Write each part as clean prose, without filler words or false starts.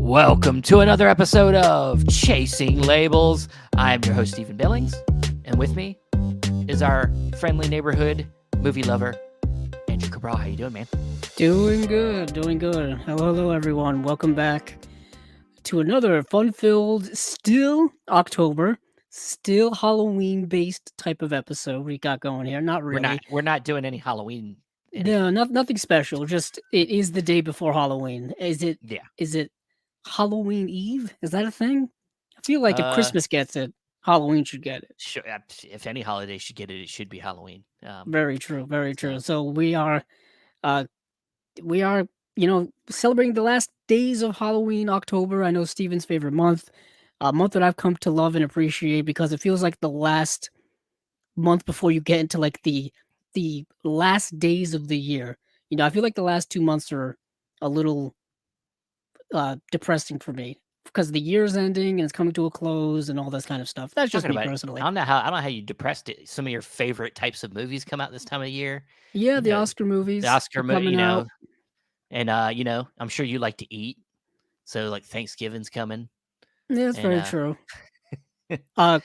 Welcome to another episode of Chasing Labels. I'm your host, Stephen Billings, and with me is our friendly neighborhood movie lover, Andrew Cabral. How you doing, man? Doing good. Hello, everyone. Welcome back to another fun-filled, still October, still Halloween-based type of episode we got going here. Not We're not really. we're not doing any Halloween. No, nothing special. Just it is the day before Halloween. Is it? Yeah. Is it Halloween Eve? Is that a thing? I feel like if Uh, Christmas gets it, Halloween should get it. sure, if any holiday should get it, it should be Halloween. Very true. Very true. So So uh, we are, celebrating the last days of Halloween, October. I know Steven's favorite month, a month that I've come to love and appreciate because it feels like the last month before you get into like the last days of the year. I feel like the last 2 months are a little depressing for me because the year's ending and it's coming to a close and all this kind of stuff. That's just talking me about, personally. I don't know how you depressed it. Some of your favorite types of movies come out this time of year. Yeah, You the know, Oscar the movies Oscar, are coming out. and I'm sure you like to eat. So like Thanksgiving's coming, Yeah, that's and very true.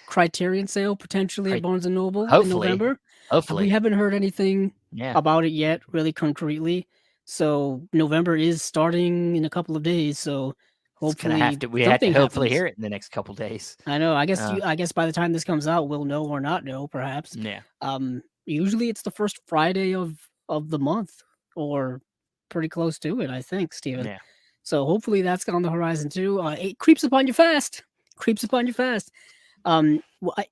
Criterion sale potentially at Cri- Barnes& and Noble in hopefully, November. We hopefully, haven't heard anything yeah. about it yet, really concretely. So November is starting in a couple of days, so It's gonna hopefully we have to something hopefully happens. hear it in the next couple days. I know. Uh, I guess by the time this comes out, we'll know or not know, perhaps. yeah, Usually it's the first Friday of the month, or pretty close to it, I think, Steven. yeah. So hopefully that's on the horizon too. It creeps upon you fast. Creeps upon you fast.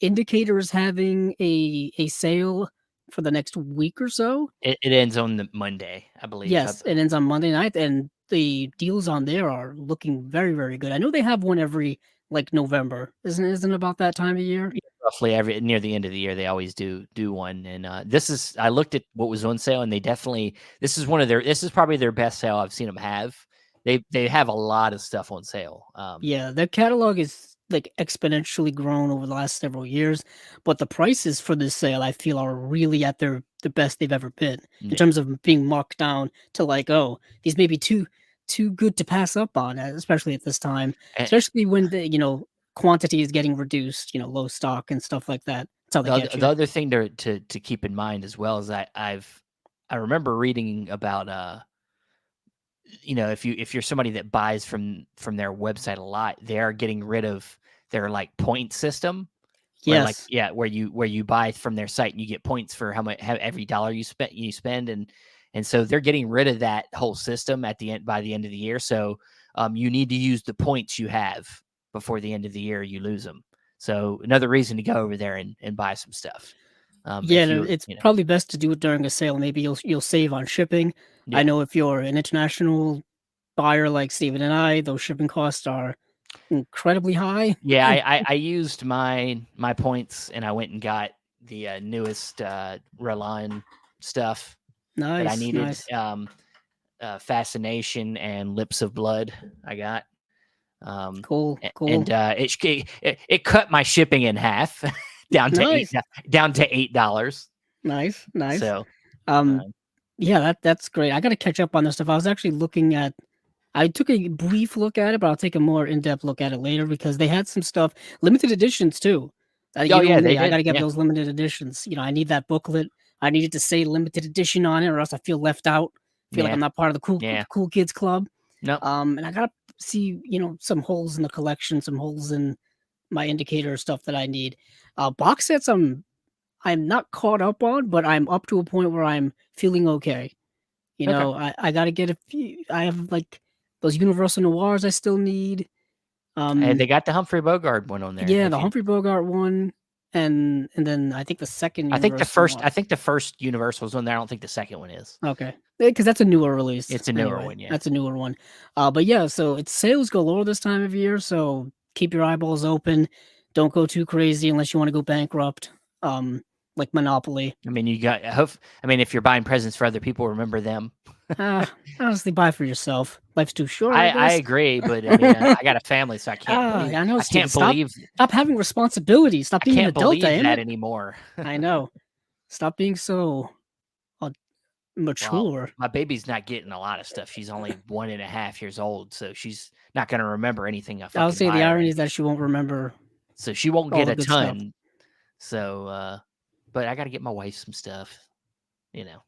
Indicator is having a sale for the next week or so. It ends on the Monday, I believe. Yes, it ends on Monday night, and the deals on there are looking very, very good. I know they have one every like November, isn't it about that time of year? Roughly every near the end of the year, they always do one. And this is I looked at what was on sale, and they definitely this is probably their best sale I've seen them have. They have a lot of stuff on sale. Yeah, their catalog is like exponentially grown over the last several years, but the prices for this sale I feel are really at the best they've ever been in Yeah. terms of being marked down to like, oh, these may be too good to pass up on, especially at this time, And especially when the quantity is getting reduced, low stock and stuff like that. That's how they get the you. other thing to keep in mind as well is that I remember reading about if you're somebody that buys from their website a lot, they are getting rid of their like point system where Yes. where you buy from their site and you get points for how every dollar you spend, and so they're getting rid of that whole system by the end of the year. So you need to use the points you have before the end of the year. You lose them. So another reason to go over there and buy some stuff. Yeah, If and you it's probably best to do it during a sale. Maybe you'll save on shipping. I yeah. know if you're an international buyer like Steven and I, those shipping costs are incredibly high. Yeah, I used my points and I went and got the newest Reline stuff that I Nice, needed. nice. Fascination and Lips of Blood I got. Cool, cool. And it cut my shipping in half down to Nice. $8. Nice, nice. So Um, yeah, that's great. I gotta catch up on this stuff. I was actually looking at I took a brief look at it, but I'll take a more in-depth look at it later because they had some stuff, limited editions too. oh You know yeah, they me, I did. gotta get Yeah, those limited editions. I need that booklet. I need it to say limited edition on it, or else I feel left out. Feel like yeah, I'm not part of the yeah. cool kids club. Nope. And I gotta see, some holes in the collection, some holes in my indicator stuff that I need. Box sets, I'm not caught up on, but I'm up to a point where I'm feeling okay. Okay. I gotta get a few. I have like those Universal Noirs I still need. And Um, they got the Humphrey Bogart one on there. yeah, If the you, Humphrey Bogart one, and then I think the second Universal I one. think the first Universal's on there. I don't think the second one is. Okay, because that's a newer release. It's a newer Anyway, one. Yeah. that's a newer one. But yeah, so it's sales galore this time of year. So keep your eyeballs open. Don't go too crazy unless you want to go bankrupt. Like Monopoly. I mean, you got. I mean, if you're buying presents for other people, remember them. Honestly, buy for yourself. Life's too short, I I guess. agree, but I mean, I got a family, so I can't believe. I know, I Steven. can't believe. Stop having responsibilities. Stop I being an can't adult, believe damn that it. anymore. I know. Stop being so uh, Well, Mature. my baby's not getting a lot of stuff. She's only 1.5 years old, so she's not going to remember anything I I would fucking say the buy her. irony is that she won't remember So she won't all get the a good stuff. ton. So, but I got to get my wife some stuff, you know.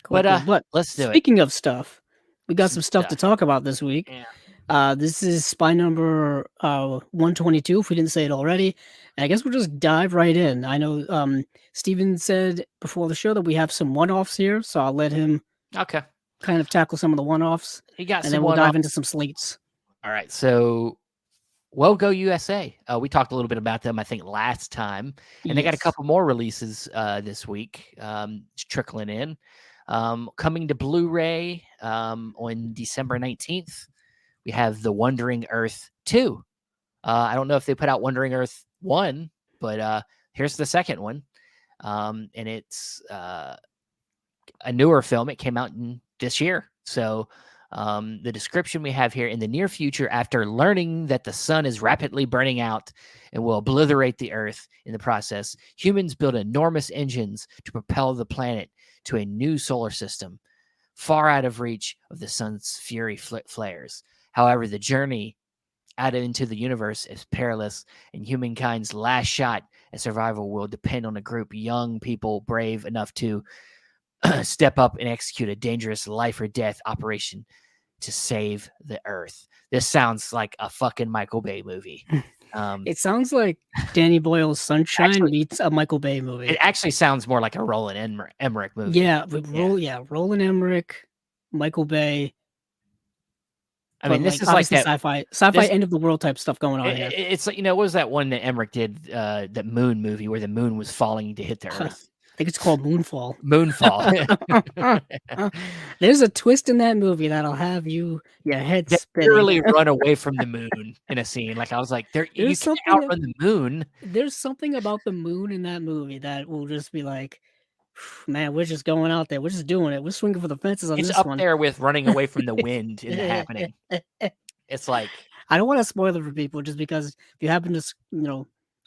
Cool, But cool. But let's do it. speaking of stuff, we got Some some stuff to stuff. talk about this week. Yeah. This is spy number 122, if we didn't say it already. And I guess we'll just dive right in. I know Steven said before the show that we have some one-offs here, so I'll let him Okay. kind of tackle some of the one-offs, You got and some then we'll one off. dive into some slates. All right. So, well, go USA. We talked a little bit about them, I think, last time, and they got a Yes. couple more releases this week, trickling in. Coming to Blu-ray on December 19th, we have The Wandering Earth 2. I don't know if they put out Wandering Earth 1, but here's the second one. And it's a newer film. It came out this year. So the description we have here: in the near future, after learning that the sun is rapidly burning out and will obliterate the earth in the process, humans build enormous engines to propel the planet to a new solar system, far out of reach of the sun's fury flares. However, the journey out into the universe is perilous, and humankind's last shot at survival will depend on a group of young people brave enough to step up and execute a dangerous life or death operation to save the earth. This sounds like a fucking Michael Bay movie. It sounds like Danny Boyle's Sunshine Actually, meets a Michael Bay movie. it actually sounds more like a Roland Emmerich movie. Yeah, Roland Emmerich, Michael Bay. I mean, But, this like, is like obviously that. sci-fi This, end of the world type stuff going on here. it's like, what was that one that Emmerich did? That Moon movie where the moon was falling to hit the earth. I think it's called Moonfall. Moonfall. There's a twist in that movie that'll have your head They spinning. literally run away from the moon in a scene. Like I was like, you can't outrun the moon. There's something about the moon in that movie that will just be like, man, we're just going out there. We're just doing it. We're swinging for the fences on It's this up one. there with running away from the wind in The Happening. It's like, I don't want to spoil it for people just because if you happen to,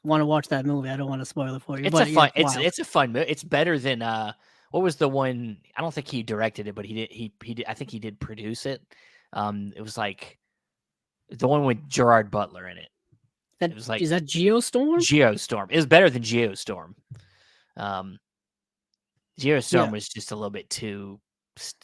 want to watch that movie, I don't want to spoil it for you. it's a fun. It's a fun movie. It's better than what was the one? I don't think he directed it, but he did. He did. I think he did produce it. It was like the one with Gerard Butler in it. It was like, is that Geostorm? Geostorm. It was better than Geostorm. Geostorm was just a little bit too.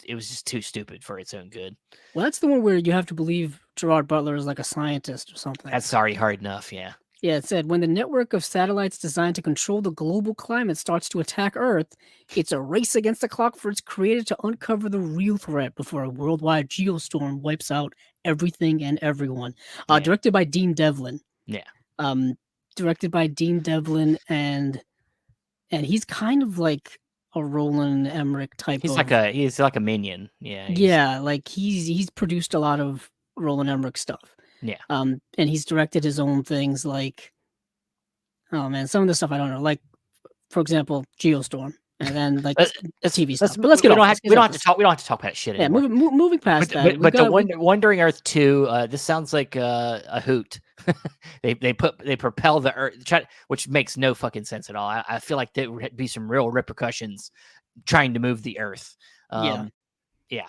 It was just too stupid for its own good. Well, that's the one where you have to believe Gerard Butler is like a scientist or something. That's already hard enough. Yeah. Yeah, it said when the network of satellites designed to control the global climate starts to attack Earth, it's a race against the clock for its creator to uncover the real threat before a worldwide geostorm wipes out everything and everyone. Directed by Dean Devlin. Yeah. Directed by Dean Devlin, and he's kind of like a Roland Emmerich type. He's like a minion. Yeah. Yeah, like he's produced a lot of Roland Emmerich stuff. Yeah. And he's directed his own things like, oh man, some of the stuff I don't know, like for example, Geostorm, and then like TV stuff. But let's get off. We don't have to talk. We don't have to talk about shit anymore. Yeah, moving past that. But the Wandering Earth 2, this sounds like a hoot. they propel the Earth, which makes no fucking sense at all. I feel like there would be some real repercussions trying to move the Earth. Yeah.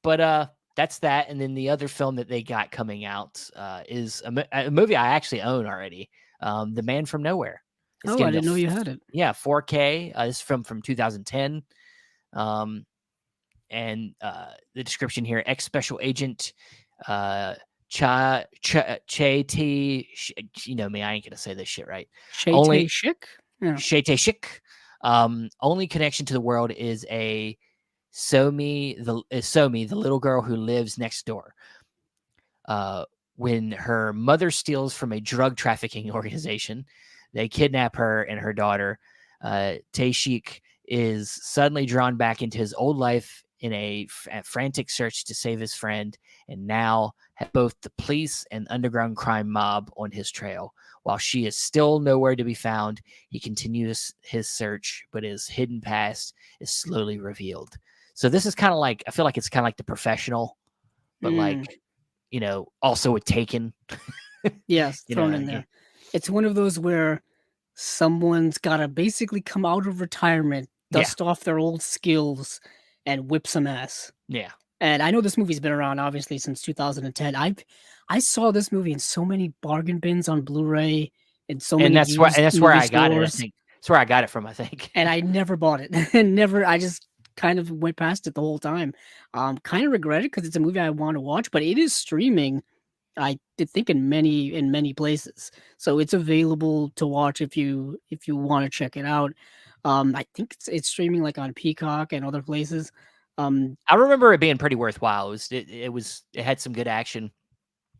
But that's that. And then the other film that they got coming out is a movie I actually own already. The Man from Nowhere. I didn't know you had it. Yeah, 4K. This is from 2010. And the description here: ex-special agent Che T. You know me, I ain't gonna say this shit right. Che Shik. Only connection to the world is a Somi, the little girl who lives next door. When her mother steals from a drug trafficking organization, they kidnap her and her daughter. Taishik is suddenly drawn back into his old life in a frantic search to save his friend, and now have both the police and underground crime mob on his trail. While she is still nowhere to be found, he continues his search, but his hidden past is slowly revealed. So this is kind of like, I feel like it's kind of like The Professional, but like, also with Taken. Yes, thrown in there. It's one of those where someone's got to basically come out of retirement Yeah. dust off their old skills and whip some ass. Yeah. And I know this movie's been around obviously since 2010. I saw this movie in so many bargain bins on Blu-ray in so And many that's where used movie I got it, I stores, think. That's where I got it from, I think. and I never bought it. And never I just kind of went past it the whole time. Kind of regret it because it's a movie I want to watch, but it is streaming. I did think in many places, so it's available to watch if you want to check it out. I think it's streaming like on Peacock and other places. I remember it being pretty worthwhile. It had some good action.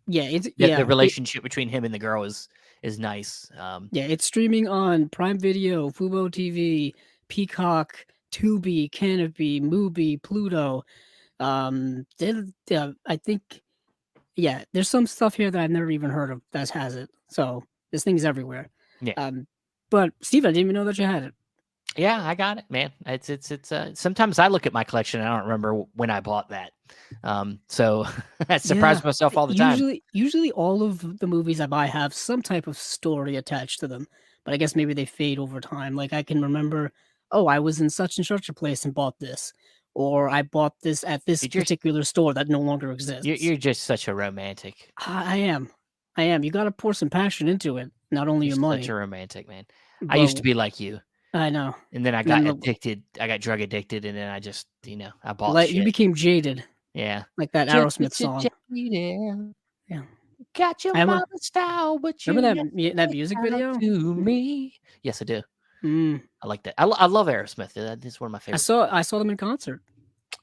Yeah, it's The relationship between him and the girl is nice. yeah, it's streaming on Prime Video, Fubo TV, Peacock, Tubi, Canopy, Mubi, Pluto. I think yeah, there's some stuff here that I've never even heard of that has it. So this thing's everywhere. Yeah. But Steve, I didn't even know that you had it. Yeah, I got it, man. It's sometimes I look at my collection and I don't remember when I bought that. So I surprise myself all the time. Usually all of the movies I buy have some type of story attached to them, but I guess maybe they fade over time. Like I can remember, oh, I was in such and such a place and bought this, or I bought this at this You're particular store that no longer exists. you're just such a romantic. I am. I am. You got to pour some passion into it, not only You're your money. such a romantic, man. I used But to be like you. I know. And then I And got then addicted. I got drug addicted, and then I just, I bought like you shit. became jaded, Yeah. like that Just Aerosmith song. jaded. Yeah. Got your I have a, mama style, but you remember never that stick music out video? to me. Yes, I do. Mm. I like that. I love Aerosmith. That is one of my favorites. I saw them in concert.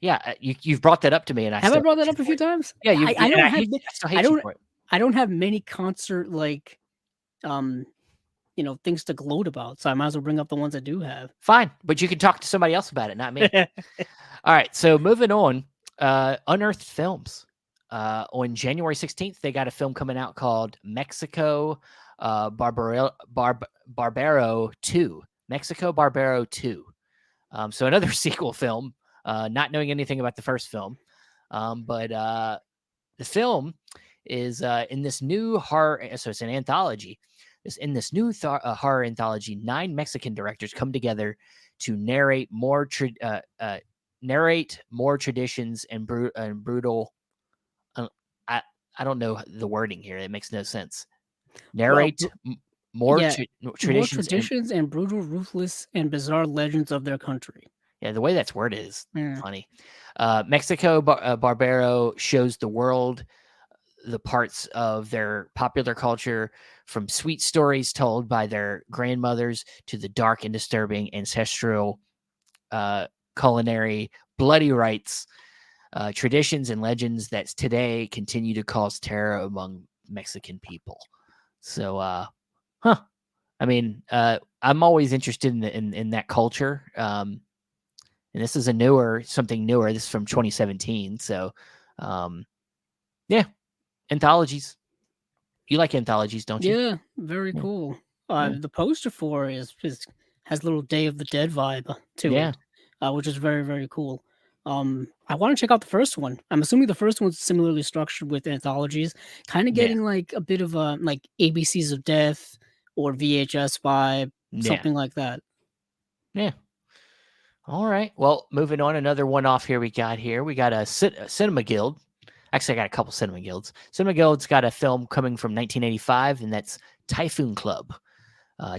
Yeah, you've brought that up to me, and I Have I still brought hate that you up a for few it. times? Yeah, I don't have I still I hate you don't for it. I don't have many concert like um things to gloat about, so I might as well bring up the ones I do have. Fine, but you can talk to somebody else about it, not me. All right, so moving on, Unearthed Films. On January 16th, they got a film coming out called Mexico Barbaro 2. Mexico Barbaro 2. So another sequel film, not knowing anything about the first film. But the film is in this new horror, so it's an anthology. In this new horror anthology, 9 Mexican directors come together to narrate more traditions and brutal. I don't know the wording here; it makes no sense. Well, Narrate more yeah, more traditions traditions and brutal, ruthless, and bizarre legends of their country. Yeah, the way that's worded is Yeah. funny. Mexico Barbaro shows the world the parts of their popular culture, from sweet stories told by their grandmothers to the dark and disturbing ancestral culinary bloody rites, traditions and legends that today continue to cause terror among Mexican people. So, I mean, I'm always interested in that culture. And this is something newer. This is from 2017. So, yeah, anthologies. You like anthologies, don't you? Yeah, very Yeah. cool. Yeah. The poster for it has a little Day of the Dead vibe to Yeah. it, which is very, very cool. I want to check out the first one. I'm assuming the first one's similarly structured with anthologies, kind of Yeah. getting like a bit of a like ABCs of Death or VHS vibe, Yeah. something like that. Yeah. All right. Well, moving on, another one off here. We got a Cinema Guild. Actually, I got a couple Cinema Guilds. Cinema Guild's got a film coming from 1985, and that's Typhoon Club.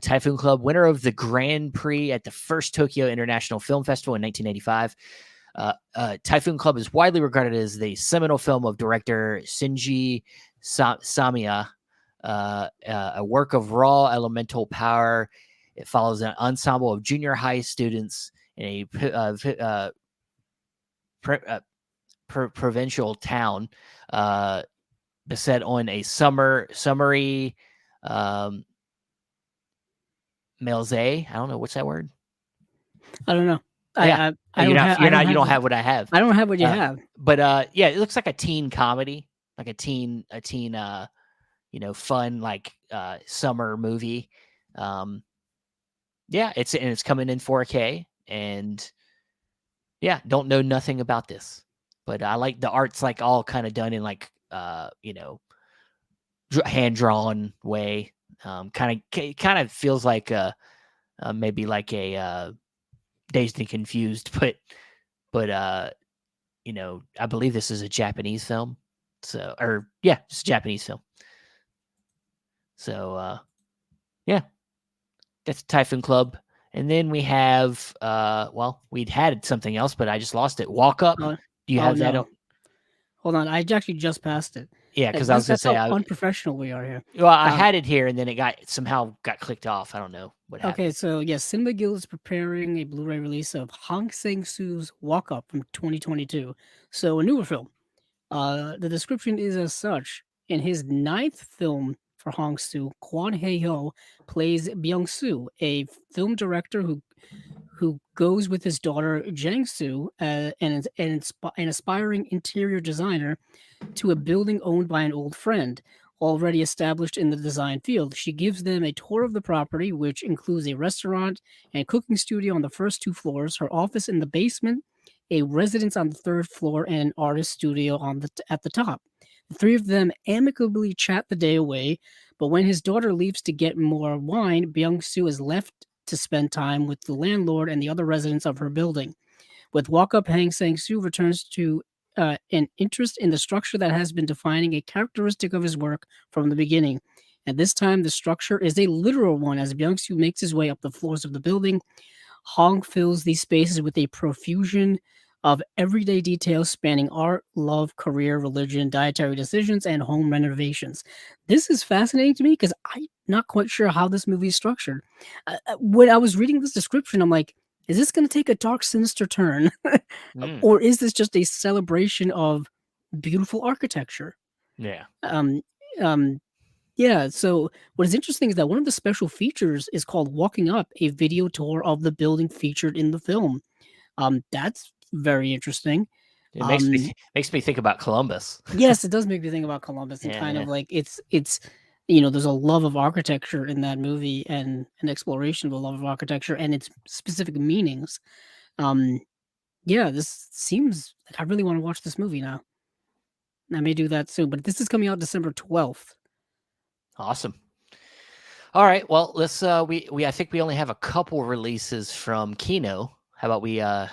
Typhoon Club, winner of the Grand Prix at the first Tokyo International Film Festival in 1985. Typhoon Club is widely regarded as the seminal film of director Shinji Samiya, a work of raw elemental power. It follows an ensemble of junior high students in a provincial town beset on a summery Melze. I don't know what's that word. I don't know. Yeah, you don't have what I have. I don't have what you have. But yeah, it looks like a teen comedy, like a teen fun like summer movie. Yeah, it's coming in 4K, and yeah, don't know nothing about this, but I like the art's like all kind of done in like hand drawn way. Kind of feels like maybe like a Dazed and Confused, but I believe this is a Japanese film. So, or yeah, it's a Japanese film. So, yeah, that's Typhoon Club. And then we have, we'd had something else, but I just lost it. Walk Up. Oh, Do you oh have that? no. Hold on. I actually just passed it. Yeah, because I was gonna That's say, how unprofessional we are here. I had it here, and then it somehow got clicked off. I don't know what Okay, happened. so yes, Cinema Guild is preparing a Blu-ray release of Hong Sang-soo's Walk Up from 2022. So a newer film. The description is as such. In his ninth film for Hong Soo, Kwon Hae-ho plays Byung-soo, a film director who goes with his daughter Jang-soo, an aspiring interior designer, to a building owned by an old friend already established in the design field. She gives them a tour of the property, which includes a restaurant and cooking studio on the first two floors, her office in the basement, a residence on the third floor, and an artist studio at the top. The three of them amicably chat the day away, but when his daughter leaves to get more wine, Byung-soo is left to spend time with the landlord and the other residents of her building. With Walk Up, Hang Sang-soo returns to an interest in the structure that has been defining a characteristic of his work from the beginning. And this time, the structure is a literal one as Byung-soo makes his way up the floors of the building. Hong fills these spaces with a profusion of everyday details spanning art, love, career, religion, dietary decisions, and home renovations. This is fascinating to me because I'm not quite sure how this movie is structured. When I was reading this description, I'm like, is this going to take a dark, sinister turn? Mm, Or is this just a celebration of beautiful architecture? yeah. Um, um, yeah, so what is interesting is that one of the special features is called Walking Up, a video tour of the building featured in the film. That's very interesting. It Um, makes me think about Columbus. yes, it does make me think about Columbus and Yeah, kind yeah. of like it's there's a love of architecture in that movie and an exploration of a love of architecture and its specific meanings. Um, yeah, this seems like I really want to watch this movie now. I may do that soon, but this is coming out December 12th. Awesome. All right. Well, let's we I think we only have a couple releases from Kino. How about we Yeah,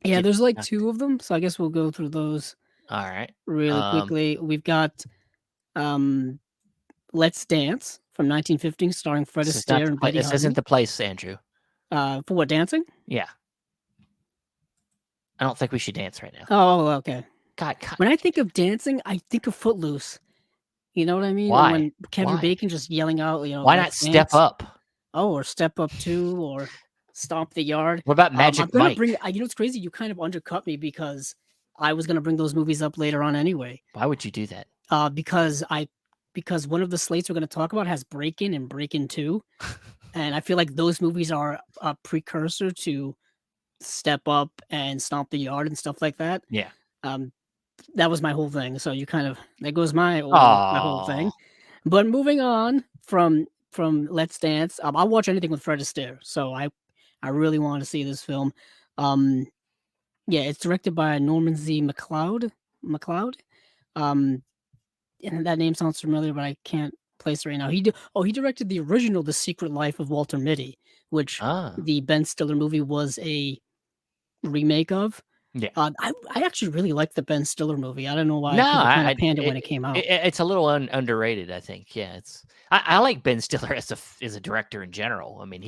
get there's like knocked- two of them, so I guess we'll go through those all right. really quickly. We've got um Let's Dance from 1915 starring Fred This is not Astaire the and place. Betty This isn't Hutton. the place, Andrew. For what, dancing? Yeah. I don't think we should dance right now. Oh, okay. God, When I think of dancing, I think of Footloose. You know what I mean? And why? when Kevin Why? Bacon just yelling out, Why not "Let's step dance." up? Oh, or Step Up 2 or Stomp the Yard. What about I'm Magic gonna Mike? bring what's crazy? You kind of undercut me because I was gonna bring those movies up later on anyway. Why would you do that? Because one of the slates we're gonna talk about has Breakin' and Breakin' 2, and I feel like those movies are a precursor to Step Up and Stomp the Yard and stuff like that. Yeah. Um, that was my whole thing. So you kind of there goes my whole Oh, thing. But moving on from Let's Dance, I'll watch anything with Fred Astaire. So I really want to see this film. Um, yeah, it's directed by Norman Z. McLeod. Um, and that name sounds familiar, but I can't place it right now. He directed the original The Secret Life of Walter Mitty, which ah, the Ben Stiller movie was a remake of. yeah. I actually really liked the Ben Stiller movie. I don't know why No, people kind of I panned it when it came out. it's a little underrated. I think. Yeah, I like Ben Stiller as a director in general. I mean,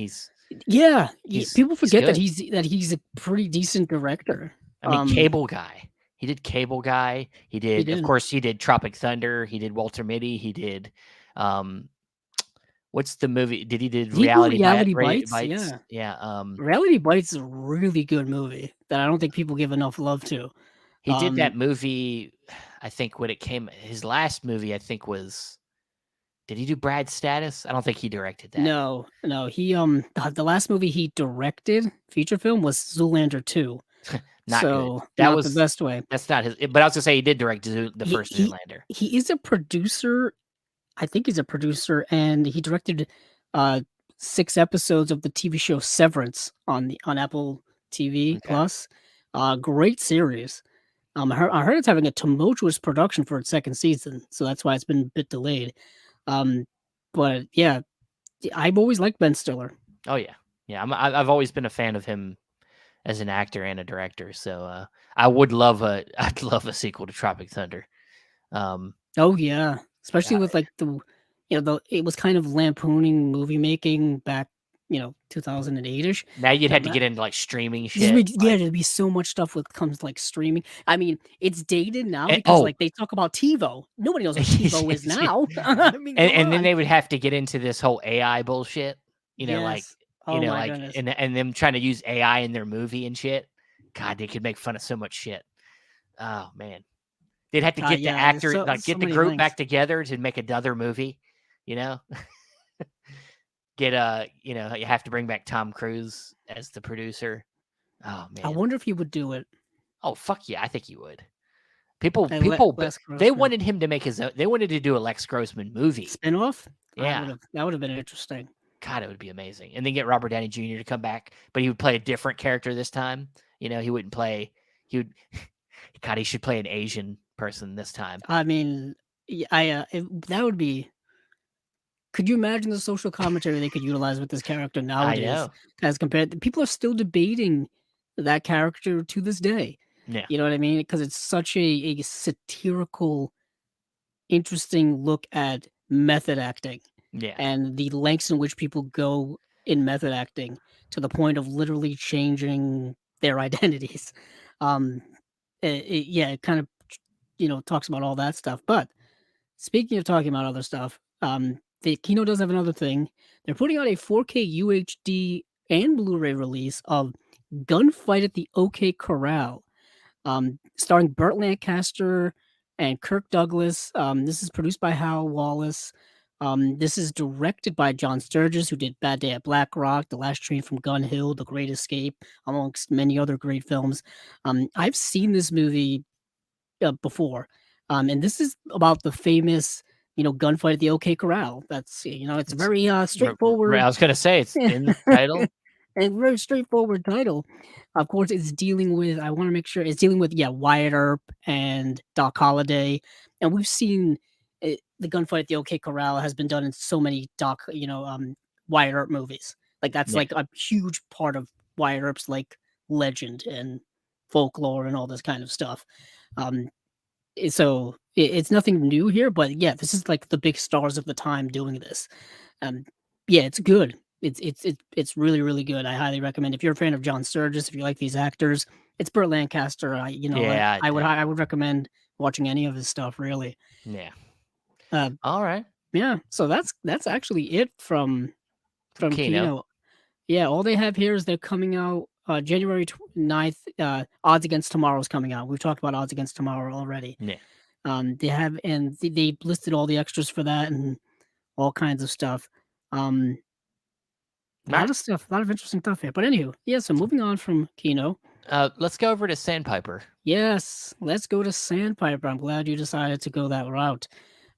Yeah, people he's forget that good. he's a pretty decent director. I mean, Cable Guy. He did Cable Guy. He Of did. course, he did Tropic Thunder. He did Walter Mitty. He did, um, what's the movie? Did he did He did Reality Reality Bites. Bites? Yeah, Yeah. Reality Bites is a really good movie that I don't think people give enough love to. He did that movie. I think when it came, his last movie, I think was. Did he do Brad Status? I don't think he directed that. No, he the last movie he directed feature film was Zoolander 2. Not good. So That not the was best way. that's not his. But I was gonna say he did direct the He first he Zoolander. he is a producer. I think he's a producer, and he directed 6 episodes of the TV show Severance on Apple TV Okay. Plus. Great series. I heard it's having a tumultuous production for its second season, so that's why it's been a bit delayed. Um, but yeah, I've always liked Ben Stiller. Oh yeah, yeah. I've always been a fan of him as an actor and a director. So I would love a I'd love a sequel to Tropic Thunder. Um, Oh yeah, especially uh, with like the it was kind of lampooning movie making back 2008 ish. now you'd have to get into like streaming There's shit. Like there'd be so much stuff with comes like streaming. I mean, it's dated now and, because oh, like they talk about TiVo. Nobody knows what TiVo is now. I mean, come and then on. they would have to get into this whole AI bullshit. Like Yes. Oh my like goodness. and them trying to use AI in their movie and shit. God, they could make fun of so much shit. Oh man, they'd have to get the Yeah, there's actor like so get the many group things. back together to make another movie. You know, get you have to bring back Tom Cruise as the producer. Oh I man. wonder if he would do it. Oh fuck yeah, I think you would. People Like people Les they Grossman wanted him to make his own, they wanted to do a Lex Grossman movie. spinoff. Yeah. That would have been interesting. God, it would be amazing. And then get Robert Downey Jr. to come back, but he would play a different character this time. He wouldn't play he would God, he should play an Asian person this time. I mean, that would be. Could you imagine the social commentary they could utilize with this character I nowadays, know. as compared? People are still debating that character to this day. Yeah. You know what I mean? Because it's such a satirical, interesting look at method acting Yeah. and the lengths in which people go in method acting to the point of literally changing their identities. Um, yeah, it kind of talks about all that stuff. But speaking of talking about other stuff, the Kino does have another thing. They're putting out a 4K UHD and Blu-ray release of Gunfight at the OK Corral, starring Burt Lancaster and Kirk Douglas. This is produced by Hal Wallace. This is directed by John Sturges, who did Bad Day at Black Rock, The Last Train from Gun Hill, The Great Escape, amongst many other great films. I've seen this movie before, and this is about the famous, gunfight at the OK Corral. That's it's a It's very I straightforward was gonna say it's in the title. a very straightforward title. Of course, it's dealing with. I want to make sure it's dealing with Wyatt Earp and Doc Holliday, and we've seen the gunfight at the OK Corral has been done in so many Wyatt Earp movies. Like that's Yeah. like a huge part of Wyatt Earp's like legend and folklore and all this kind of stuff. Um, so it's nothing new here, but yeah, this is like the big stars of the time doing this. Um, yeah, it's good. It's really really good. I highly recommend if you're a fan of John Sturges, if you like these actors. It's Burt Lancaster. Yeah, I would recommend watching any of his stuff. Really. yeah. Uh, All right. yeah. So that's actually it From from Kino. Kino. Yeah, all they have here is they're coming out January 9th. Odds Against Tomorrow is coming out. We've talked about Odds Against Tomorrow already. Yeah. They have, and they listed all the extras for that and all kinds of stuff. A lot of stuff, a lot of interesting stuff here. But anywho, yeah. So moving on from Kino, Let's go over to Sandpiper. yes, let's go to Sandpiper. I'm glad you decided to go that route,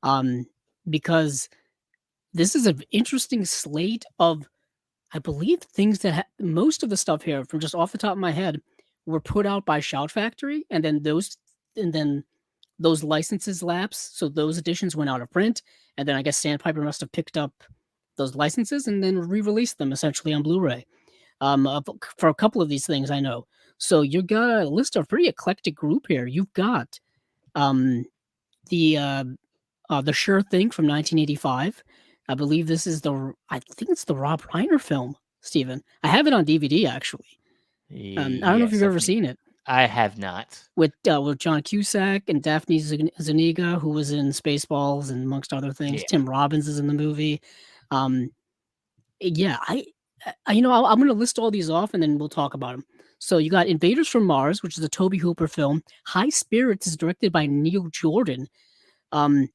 um, because this is an interesting slate of, I believe, things that most of the stuff here, from just off the top of my head, were put out by Shout Factory, and then those licenses lapse, so those editions went out of print, and then I guess Sandpiper must have picked up those licenses and then re-released them essentially on Blu-ray. For a couple of these things, I know. So you got a list of pretty eclectic group here. You've got um, the Sure Thing from 1985. I believe this is I think it's the Rob Reiner film, Steven. I have it on DVD actually. I don't know if Yes, you've ever seen it. I have not. With John Cusack and Daphne Zuniga, who was in Spaceballs and amongst other things. Yeah. Tim Robbins is in the movie. Um, yeah, I'm going to list all these off and then we'll talk about them. So you got Invaders from Mars, which is a Tobe Hooper film. High Spirits is directed by Neil Jordan, who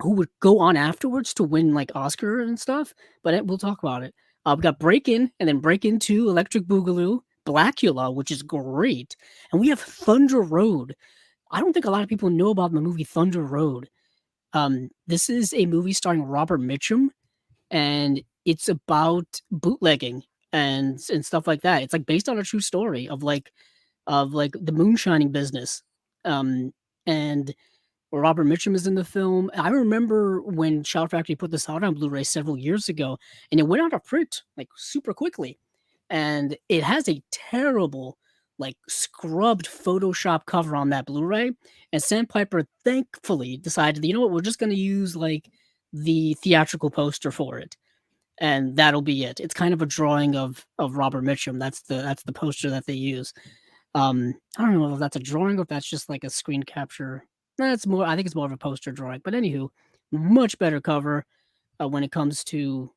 would go on afterwards to win like Oscar and stuff. But we'll talk about it. We got Break In and then Break In 2, Electric Boogaloo, Blackula, which is great. And we have Thunder Road. I don't think a lot of people know about the movie Thunder Road. This is a movie starring Robert Mitchum, and it's about bootlegging and stuff like that. It's like based on a true story of like the moonshining business. And Robert Mitchum is in the film. I remember when Shout Factory put this out on Blu-ray several years ago, and it went out of print like super quickly. and it has a terrible, like, scrubbed Photoshop cover on that Blu-ray, and Sandpiper thankfully decided, "You know what? We're just gonna use, like, the theatrical poster for it, and that'll be it." It's kind of a drawing of Robert Mitchum. That's the poster that they use. I don't know if that's a drawing or if that's just like a screen capture. No, it's more. I think it's more of a poster drawing. But anywho, much better cover when it comes to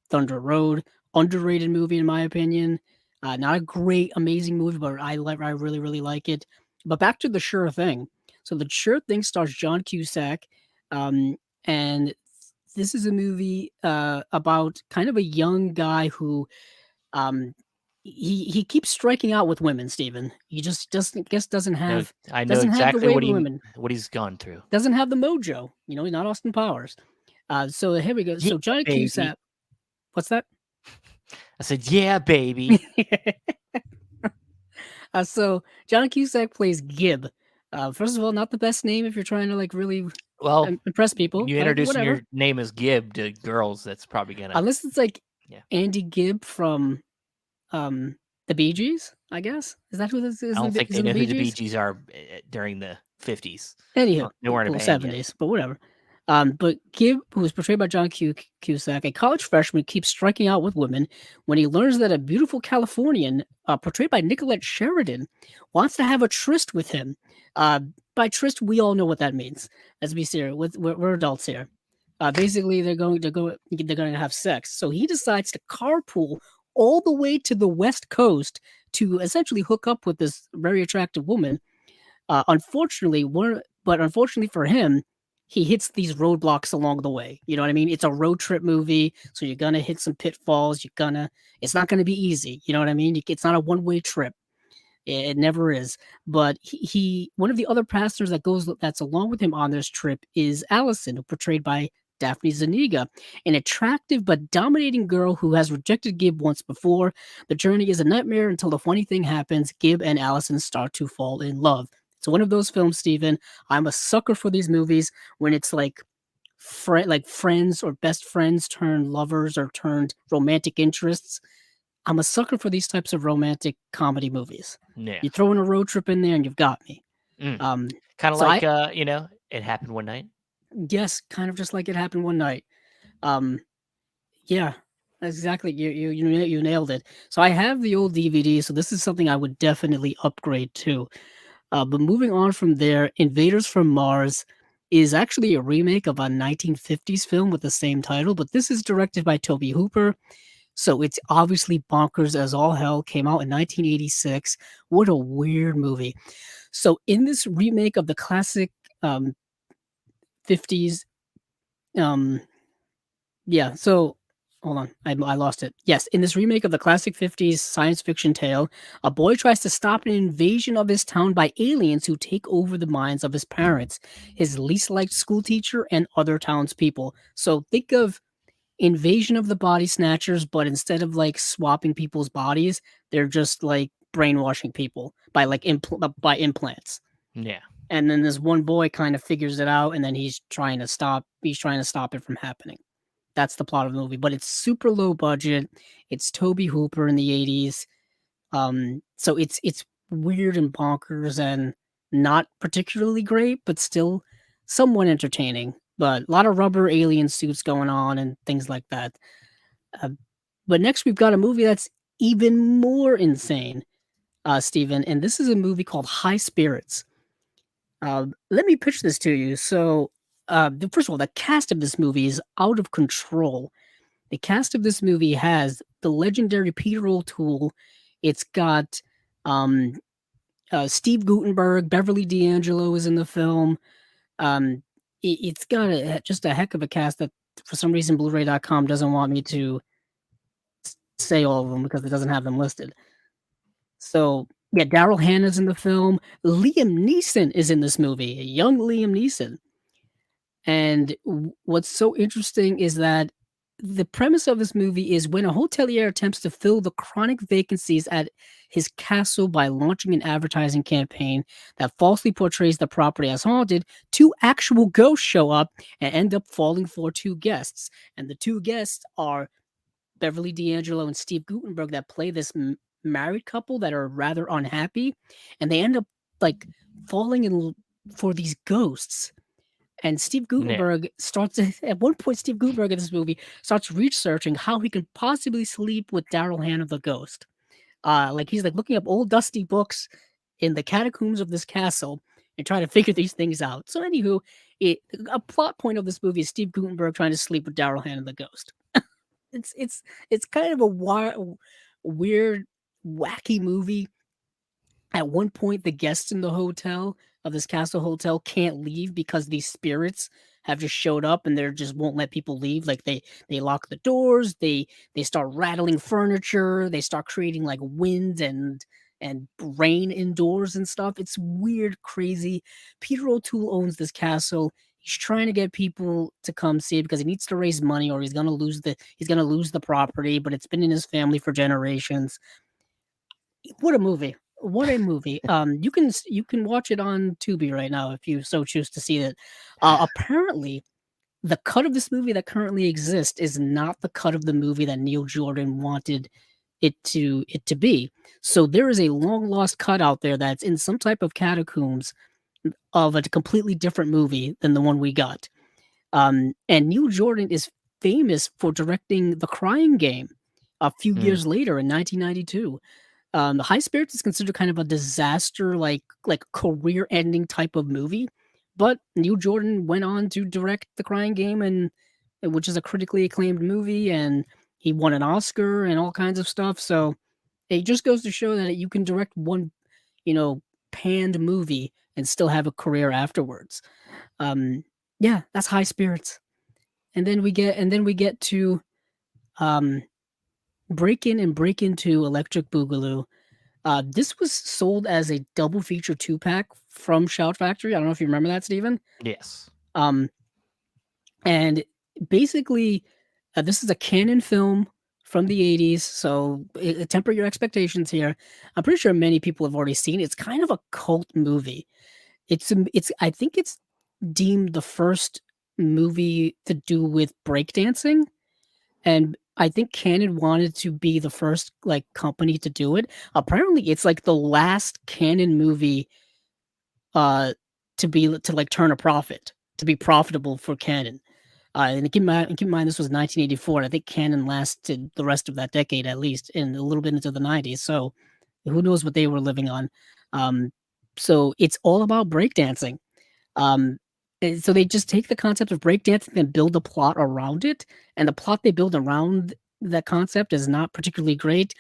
Thunder Road. Underrated movie in my opinion. Not a great, amazing movie, but I really really like it. But back to the Sure Thing. So the Sure Thing stars John Cusack, and this is a movie about kind of a young guy who um, he keeps striking out with women, Steven. He just doesn't No, have I know doesn't have the exactly way with women. what he's gone through. Doesn't have the mojo. You know, he's not Austin Powers. So here we go. Yeah, So Johnny baby. Cusack, what's that? I said, yeah, baby. So John Cusack plays Gib. First of all, not the best name if you're trying to like really Well, impress when people, you but introducing whatever. your name as Gib to girls, that's probably gonna, Unless it's like yeah. Andy Gibb from um the Bee Gees, I guess. Is that who this is? I don't think Is they in the know who Bee the Bee Gees? Gees are during the 50s. Anywho, They weren't a well, band yet. 70s, but whatever. But Gibb, who is portrayed by John Cusack, a college freshman, keeps striking out with women when he learns that a beautiful Californian, portrayed by Nicolette Sheridan, wants to have a tryst with him. Uh, by tryst, we all know what that means. Let's be serious. We're adults here. Basically, they're going to have sex. So he decides to carpool all the way to the West Coast to essentially hook up with this very attractive woman. Unfortunately for him, he hits these roadblocks along the way. You know what I mean? It's a road trip movie, so you're gonna hit some pitfalls. It's not gonna be easy. You know what I mean? It's not a one way trip. It never is. But one of the other passengers that's along with him on this trip is Allison, who portrayed by Daphne Zuniga, an attractive but dominating girl who has rejected Gib once before. The journey is a nightmare until the funny thing happens. Gib and Allison start to fall in love. It's one of those films, Steven. I'm a sucker for these movies when it's like friends or best friends turned lovers or turned romantic interests. I'm a sucker for these types of romantic comedy movies. Yeah. You throw in a road trip in there and you've got me. Mm. Um, Kind of so like, It Happened One Night. yes, kind of just like It Happened One Night. Um, yeah, exactly. You nailed it. So I have the old DVD, so this is something I would definitely upgrade to. But moving on from there, Invaders from Mars is actually a remake of a 1950s film with the same title, but this is directed by Toby Hooper. So it's obviously bonkers as all hell. Came out in 1986. What a weird movie. So in this remake of the classic 50s, um, yeah. So hold on, I lost it. Yes, in this remake of the classic 50s science fiction tale, a boy tries to stop an invasion of his town by aliens who take over the minds of his parents, his least liked school teacher, and other townspeople. So think of Invasion of the Body Snatchers, but instead of like swapping people's bodies, they're just like brainwashing people by like by implants. Yeah. And then this one boy kind of figures it out, and then he's trying to stop it from happening. That's the plot of the movie, but it's super low budget. It's Toby Hooper in the 80s. So it's weird and bonkers and not particularly great, but still somewhat entertaining. But a lot of rubber alien suits going on and things like that. Uh, but next we've got a movie that's even more insane, Steven, and this is a movie called High Spirits. Let me pitch this to you. So, first of all, the cast of this movie is out of control. The cast of this movie has the legendary Peter O'Toole. It's got um, Steve Guttenberg, Beverly D'Angelo is in the film. It's got just a heck of a cast that for some reason Blu-ray.com doesn't want me to say all of them because it doesn't have them listed. So yeah, Daryl Hannah's in the film. Liam Neeson is in this movie, a young Liam Neeson. And what's so interesting is that the premise of this movie is when a hotelier attempts to fill the chronic vacancies at his castle by launching an advertising campaign that falsely portrays the property as haunted, two actual ghosts show up and end up falling for two guests. And the two guests are Beverly D'Angelo and Steve Guttenberg that play this married couple that are rather unhappy, and they end up like falling for these ghosts. And Steve Yeah. Guttenberg starts at one point. Steve Guttenberg in this movie starts researching how he can possibly sleep with Daryl Hannah the ghost. Like he's like looking up old dusty books in the catacombs of this castle and trying to figure these things out. So, anywho, it a plot point of this movie is Steve Guttenberg trying to sleep with Daryl Hannah the ghost. It's it's it's kind of a weird, wacky movie. At one point, the guests in the hotel of this castle hotel can't leave because these spirits have just showed up and they just won't let people leave. Like they lock the doors, they start rattling furniture, they start creating like wind and rain indoors and stuff. It's weird, crazy. Peter O'Toole owns this castle. He's trying to get people to come see it because he needs to raise money or he's gonna lose the property, but it's been in his family for generations. What a movie. What a movie. You can watch it on Tubi right now if you so choose to see it. Apparently, the cut of this movie that currently exists is not the cut of the movie that Neil Jordan wanted it to be. So there is a long lost cut out there that's in some type of catacombs of a completely different movie than the one we got. And Neil Jordan is famous for directing The Crying Game a few Mm. years later in 1992. High Spirits is considered kind of a disaster, like career-ending type of movie, but Neil Jordan went on to direct The Crying Game, and which is a critically acclaimed movie, and he won an Oscar and all kinds of stuff. So it just goes to show that you can direct one, you know, panned movie and still have a career afterwards. Um, yeah, that's High Spirits, and then we get to um, Break In and Break Into Electric Boogaloo. This was sold as a double feature 2-pack from Shout Factory. I don't know if you remember that, Steven. Yes. Um, and basically, this is a canon film from the 80s, so temper your expectations here. I'm pretty sure many people have already seen it. It's kind of a cult movie. I think it's deemed the first movie to do with breakdancing, and I think Canon wanted to be the first like company to do it. Apparently, it's like the last Canon movie uh to like turn a profit, to be profitable for Canon. And keep in mind this was 1984. And I think Canon lasted the rest of that decade at least, and a little bit into the 90s. So who knows what they were living on. Um, so it's all about breakdancing. And so they just take the concept of breakdancing and build a plot around it, and the plot they build around that concept is not particularly great.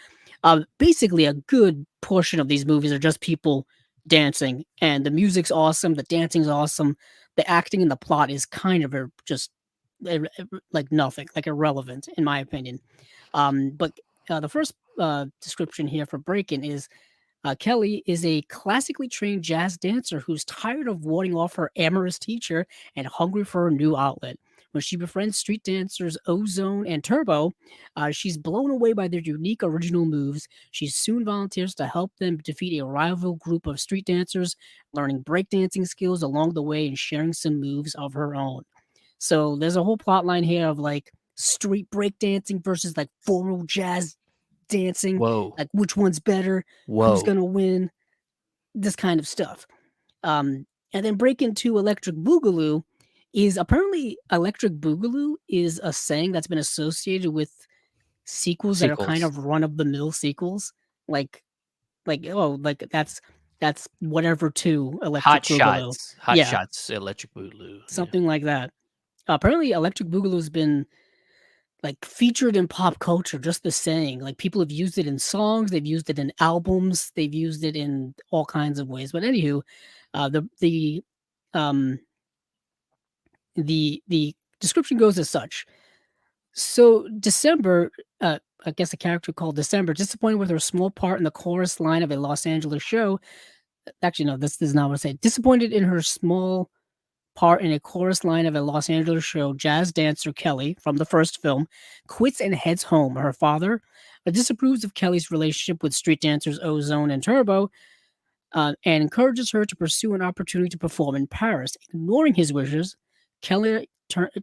Basically, a good portion of these movies are just people dancing, and the music's awesome, the dancing's awesome, the acting and the plot is kind of just like nothing, like irrelevant in my opinion. But the first description here for Breakin' is Kelly is a classically trained jazz dancer who's tired of warding off her amorous teacher and hungry for a new outlet. When she befriends street dancers Ozone and Turbo, she's blown away by their unique original moves. She soon volunteers to help them defeat a rival group of street dancers, learning breakdancing skills along the way and sharing some moves of her own. So there's a whole plot line here of like street breakdancing versus like formal jazz dancing, Whoa. like which one's better, who's Whoa. gonna win, this kind of stuff. And then Break Into Electric Boogaloo is apparently Electric Boogaloo is a saying that's been associated with sequels that are kind Sequels. of run of the mill sequels, like like that's whatever to Electric Hot Boogaloo, Shots. Hot yeah, Shots. Electric Boogaloo. Yeah. something like that. Apparently, Electric Boogaloo's been like featured in pop culture, just the saying. Like people have used it in songs, they've used it in albums, they've used it in all kinds of ways. But anywho, um the description goes as such. So December, I guess a character called December, disappointed with her small part in the chorus line of a Los Angeles show. Actually, no, this is not what I say. Disappointed in her small part in a chorus line of a Los Angeles show, jazz dancer Kelly from the first film quits and heads home. Her father disapproves of Kelly's relationship with street dancers Ozone and Turbo, and encourages her to pursue an opportunity to perform in Paris. Ignoring his wishes, Kelly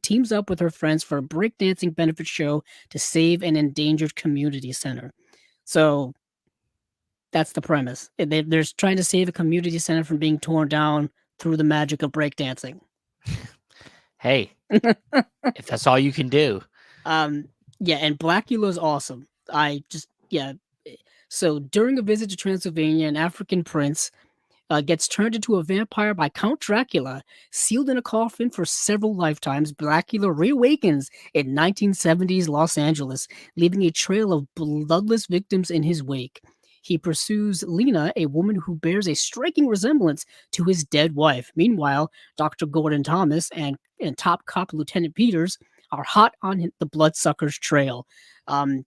teams up with her friends for a breakdancing benefit show to save an endangered community center. So that's the premise. They're trying to save a community center from being torn down through the magic of breakdancing. Hey, if that's all you can do. um, yeah, and Blackula is awesome. Yeah. So during a visit to Transylvania, an African prince gets turned into a vampire by Count Dracula, sealed in a coffin for several lifetimes. Blackula reawakens in 1970s Los Angeles, leaving a trail of bloodless victims in his wake. He pursues Lena, a woman who bears a striking resemblance to his dead wife. Meanwhile, Dr. Gordon Thomas and top cop Lieutenant Peters are hot on the Bloodsuckers trail.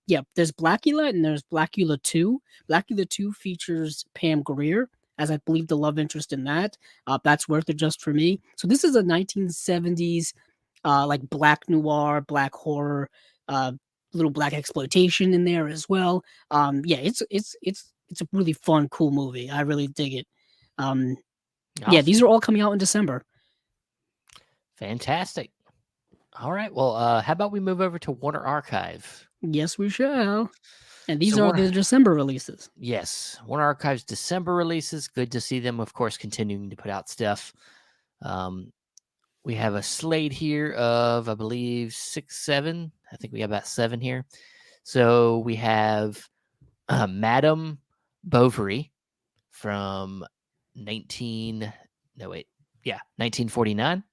Yeah, there's Blackula and there's Blackula 2. Blackula 2 features Pam Grier as I believe the love interest in that. That's worth it just for me. So this is a 1970s like black noir, black horror, uh, little black exploitation in there as well. Yeah, it's a really fun, cool movie. I really dig it. Yeah, these Awesome. are all coming out in December. Fantastic. All right. Well, how about we move over to Warner Archive? Yes, we shall. And these So are Warner, the December releases. yes, Warner Archive's December releases. Good to see them, of course, continuing to put out stuff. We have a slate here of, I believe, 6, 7. I think we have about 7 here. So we have Madame Bovary from 1949.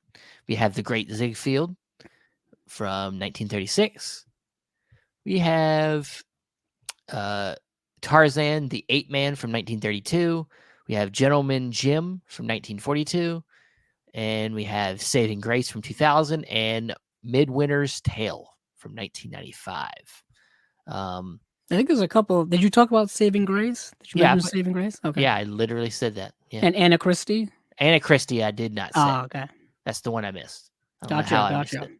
We have The Great Ziegfeld from 1936. We have Tarzan, the Ape Man from 1932. We have Gentleman Jim from 1942. And we have Saving Grace from 2000 and Midwinter's Tale from 1995. I think there's a couple. Did you talk about Saving Grace? Did you mention Saving Grace? Okay. Yeah, I literally said that. Yeah. And Anna Christie? Anna Christie, I did not say. Oh, okay. That's the one I missed. I don't know how I missed it.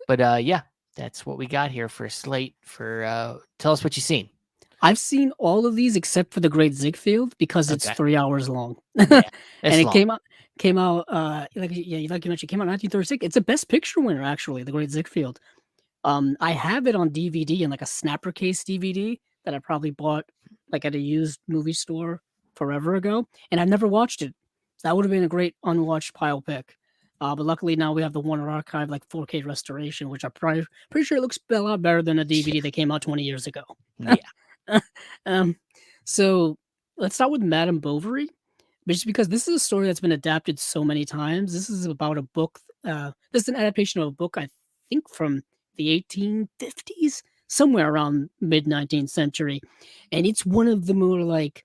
But yeah, that's what we got here for Slate. For tell us what you've seen. I've seen all of these except for The Great Ziegfeld because it's 3 hours long. Yeah, and it long. came out like you mentioned, came out in 1936. It's a Best Picture winner actually, The Great Ziegfeld. I have it on DVD in like a snapper case DVD that I probably bought like at a used movie store forever ago, and I've never watched it. So that would have been a great unwatched pile pick. But luckily now we have the Warner Archive like 4K restoration, which I'm pretty sure it looks a lot better than a DVD that came out 20 years ago. Yeah. So let's start with Madame Bovary, just because this is a story that's been adapted so many times. This is about a book. This is an adaptation of a book, I think, from the 1850s, somewhere around mid 19th century, and it's one of the more like,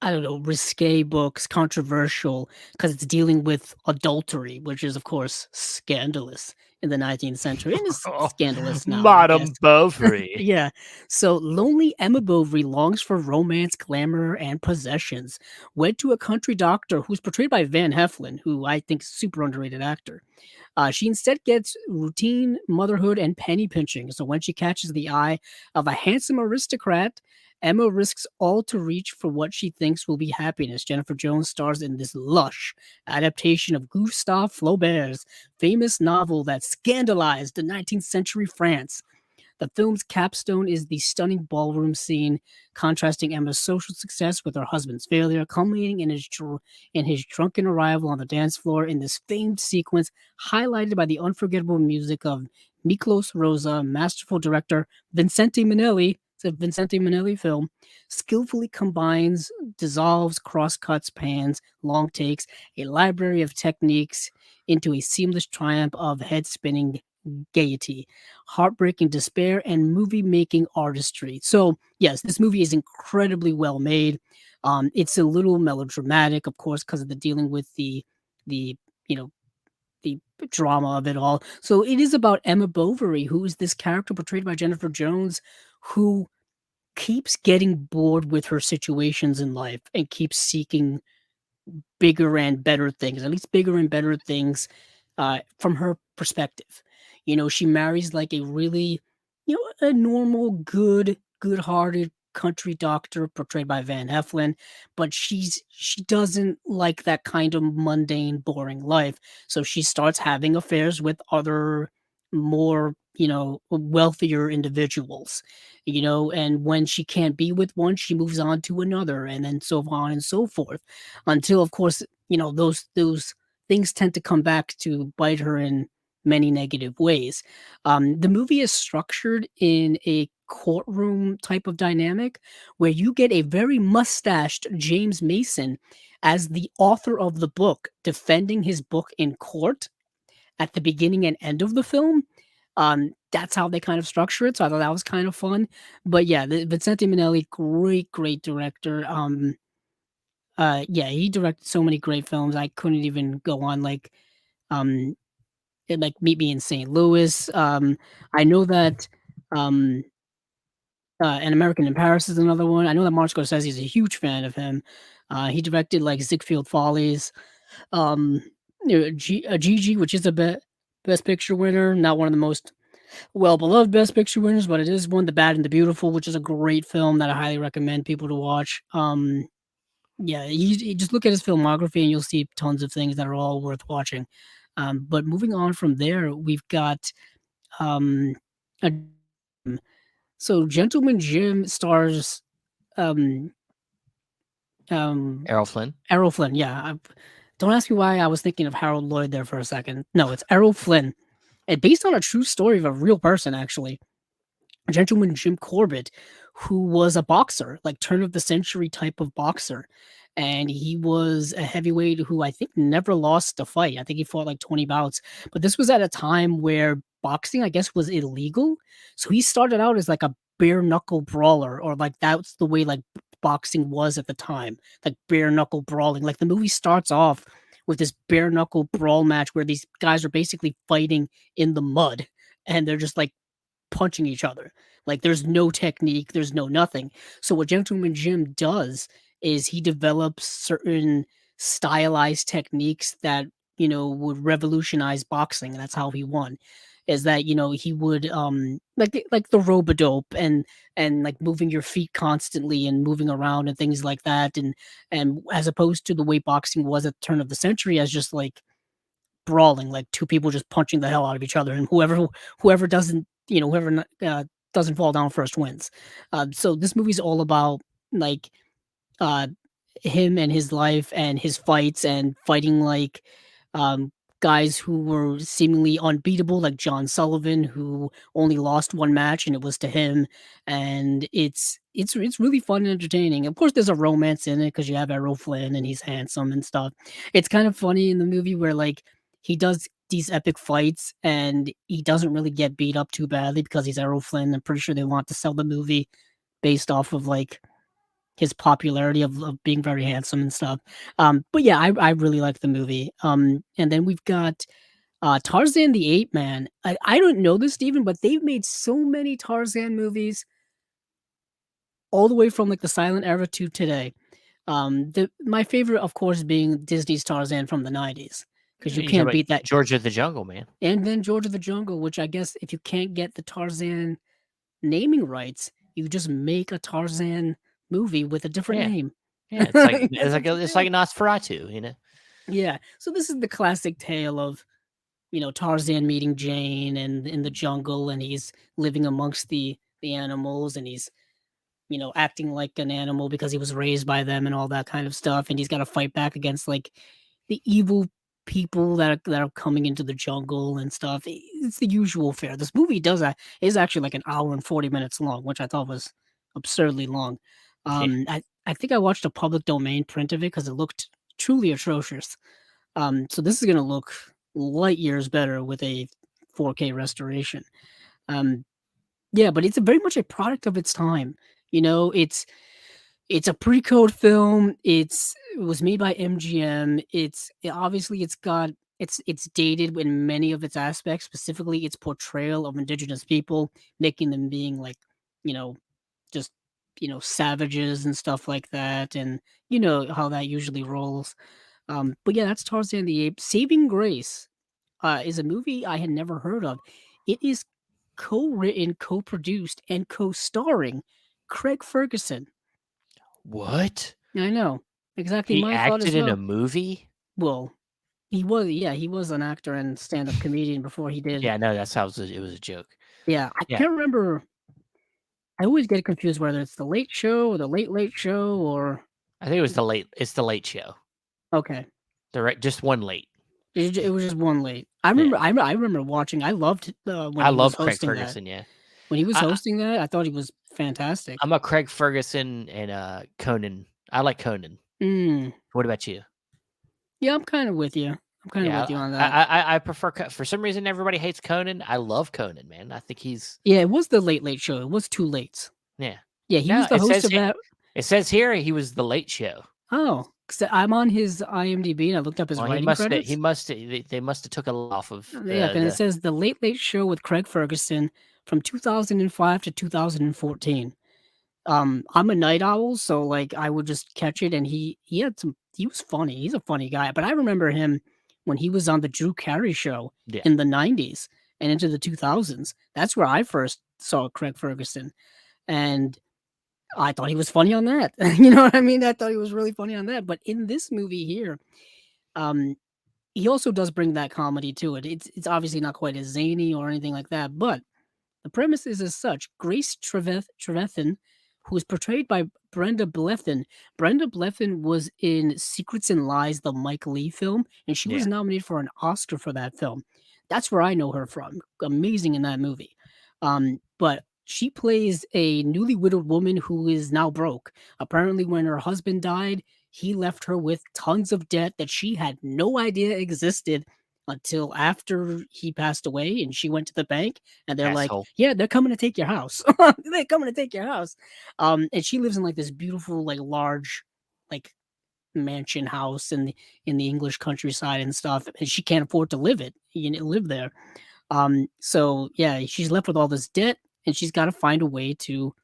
I don't know, risque books, controversial, because it's dealing with adultery, which is, of course, scandalous in the 19th century, and is scandalous now. Madame Bovary. Yeah. So lonely Emma Bovary longs for romance, glamour, and possessions. Wed to a country doctor who's portrayed by Van Heflin, who I think is a super underrated actor. She instead gets routine motherhood and penny pinching. So when she catches the eye of a handsome aristocrat, Emma risks all to reach for what she thinks will be happiness. Jennifer Jones stars in this lush adaptation of Gustave Flaubert's famous novel that scandalized the 19th century France. The film's capstone is the stunning ballroom scene, contrasting Emma's social success with her husband's failure, culminating in his drunken arrival on the dance floor in this famed sequence, highlighted by the unforgettable music of Miklos Rosa, masterful director Vincente Minnelli. It's a Vincente Minnelli film, skillfully combines, dissolves, crosscuts, pans, long takes, a library of techniques into a seamless triumph of head-spinning gaiety, heartbreaking despair, and movie-making artistry. So, yes, this movie is incredibly well made. It's a little melodramatic, of course, because of the dealing with the the drama of it all. So it is about Emma Bovary, who is this character portrayed by Jennifer Jones, who keeps getting bored with her situations in life and keeps seeking bigger and better things, at least bigger and better things from her perspective. She marries like a really, a normal, good-hearted country doctor portrayed by Van Heflin, but she doesn't like that kind of mundane, boring life. So she starts having affairs with other more, wealthier individuals, and when she can't be with one, she moves on to another, and then so on and so forth, until, of course, those things tend to come back to bite her in many negative ways. The movie is structured in a courtroom type of dynamic where you get a very mustached James Mason as the author of the book defending his book in court at the beginning and end of the film. That's how they kind of structure it. So I thought that was kind of fun. But yeah, Vincente Minnelli, great, great director. Yeah, he directed so many great films. I couldn't even go on um like Meet Me in St. Louis. I know that um An American in Paris is another one. I know that Martin Scorsese is a huge fan of him. He directed like Ziegfeld Follies, um, Gigi, which is a Best Picture winner, not one of the most well beloved Best Picture winners, but it is one. The Bad and the Beautiful, which is a great film that I highly recommend people to watch. Yeah, you just look at his filmography and you'll see tons of things that are all worth watching. But moving on from there, we've got um, a so Gentleman Jim stars um um Errol Flynn. Errol Flynn. Yeah, don't ask me why I was thinking of Harold Lloyd there for a second. No, it's Errol Flynn. And based on a true story of a real person, actually. Gentleman Jim Corbett, who was a boxer, like turn of the century type of boxer. And he was a heavyweight who I think never lost a fight. I think he fought like 20 bouts. But this was at a time where boxing, I guess, was illegal. So he started out as like a bare knuckle brawler, or like that's the way like boxing was at the time, like bare knuckle brawling. Like the movie starts off with this bare knuckle brawl match where these guys are basically fighting in the mud and they're just like punching each other. Like there's no technique, there's no nothing. So what Gentleman Jim does is he develops certain stylized techniques that, would revolutionize boxing. And that's how he won. Is that, he would like the rope-a-dope and like moving your feet constantly and moving around and things like that. And as opposed to the way boxing was at the turn of the century as just like brawling, like two people just punching the hell out of each other, and whoever doesn't, doesn't fall down first wins. So this movie's all about like uh, him and his life and his fights and fighting like um, guys who were seemingly unbeatable, like John Sullivan, who only lost one match and it was to him. And it's really fun and entertaining. Of course, there's a romance in it because you have Errol Flynn and he's handsome and stuff. It's kind of funny in the movie where like he does these epic fights and he doesn't really get beat up too badly because he's Errol Flynn. I'm pretty sure they want to sell the movie based off of like his popularity of being very handsome and stuff. But yeah, I really like the movie. And then we've got Tarzan the Ape Man. I don't know this, Steven, but they've made so many Tarzan movies all the way from like the silent era to today. My favorite, of course, being Disney's Tarzan from the 90s, because you You talk can't about beat that. George of the Jungle, man. And then George of the Jungle, which I guess if you can't get the Tarzan naming rights, you just make a Tarzan movie with a different Yeah, name. yeah. It's like That's what you it's do. like Nosferatu, you know. Yeah. So this is the classic tale of, Tarzan meeting Jane and in the jungle, and he's living amongst the animals, and he's, acting like an animal because he was raised by them and all that kind of stuff. And he's got to fight back against like the evil people that are coming into the jungle and stuff. It's the usual fare. This movie is actually like an hour and 40 minutes long, which I thought was absurdly long. Yeah. I think I watched a public domain print of it because it looked truly atrocious. So this is gonna look light years better with a 4K restoration. Um, yeah, but it's very much a product of its time. It's a pre-code film. It was made by MGM. Obviously it's dated in many of its aspects, specifically its portrayal of indigenous people, making them being like, you know, just savages and stuff like that, and you know how that usually rolls. But yeah, that's Tarzan the Ape. Saving Grace is a movie I had never heard of. It is co-written, co-produced, and co-starring Craig Ferguson. What? I know. Exactly He my thought as acted in a well. movie? Well, he was an actor and stand-up comedian before he did. Yeah, no, that's how it was a joke. Yeah, I Yeah, can't remember. I always get confused whether it's the Late Show or the Late Late Show or I think it's the Late Show. okay. Just one late. It was just one late. Yeah. I remember watching. I loved when I he was love Craig hosting that. Ferguson, yeah. When he was I hosting that, I thought he was fantastic. I'm a Craig Ferguson and Conan. I like Conan. Mm. What about you? Yeah, I'm kind of with you. I'm kind of with you Yeah, on that. I prefer for some reason everybody hates Conan. I love Conan, man. I think he's Yeah, it was the Late Late Show. It was too late. yeah. Yeah, he No, was the host of that. it says here he was the Late Show. Oh, 'cause I'm on his IMDb and I looked up his Well, writing he credits. must they must have took a lot off of Yeah, and it the says the Late Late Show with Craig Ferguson from 2005 to 2014. I'm a night owl, so like I would just catch it, and he was funny. He's a funny guy, but I remember him when he was on the Drew Carey show yeah. in the '90s and into the 2000s. That's where I first saw Craig Ferguson, and I thought he was funny on that. You know what I mean? I thought he was really funny on that. But in this movie here, um, he also does bring that comedy to it. It's obviously not quite as zany or anything like that, but the premise is as such. Grace Trevethan, who is portrayed by Brenda Blethyn. Brenda Blethyn was in Secrets and Lies, the Mike Lee film, and she was Yeah. nominated for an Oscar for that film. That's where I know her from. Amazing in that movie. But she plays a newly widowed woman who is now broke. Apparently, when her husband died, he left her with tons of debt that she had no idea existed until after he passed away, and she went to the bank and they're like, Asshole. "Yeah, they're coming to take your house. They're coming to take your house." And she lives in like this beautiful, like large, like mansion house in the English countryside and stuff, and she can't afford to live there. So yeah, she's left with all this debt, and she's got to find a way to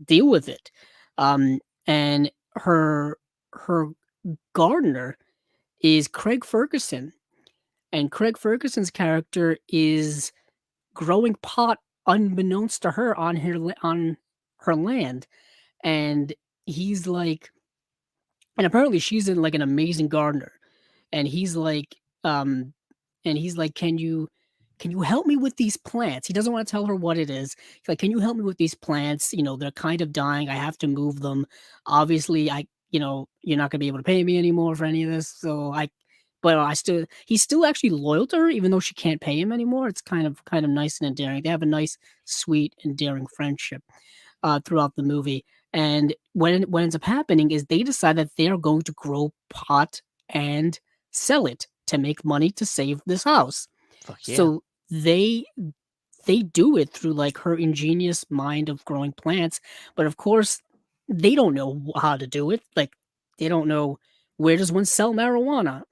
deal with it. Um, and her gardener is Craig Ferguson, and Craig Ferguson's character is growing pot unbeknownst to her on on her land, and he's like, and apparently she's in like an amazing gardener, and um, he's like, can you help me with these plants? He doesn't want to tell her what it is. He's like, can you help me with these plants? You know, they're kind of dying. I have to move them. Obviously, you're not gonna be able to pay me anymore for any of this. But he's still actually loyal to her, even though she can't pay him anymore. It's kind of nice and endearing. They have a nice, sweet, endearing friendship throughout the movie. And what ends up happening is they decide that they are going to grow pot and sell it to make money to save this house. Fuck yeah. So they do it through like her ingenious mind of growing plants, but of course they don't know how to do it. Like they don't know, where does one sell marijuana?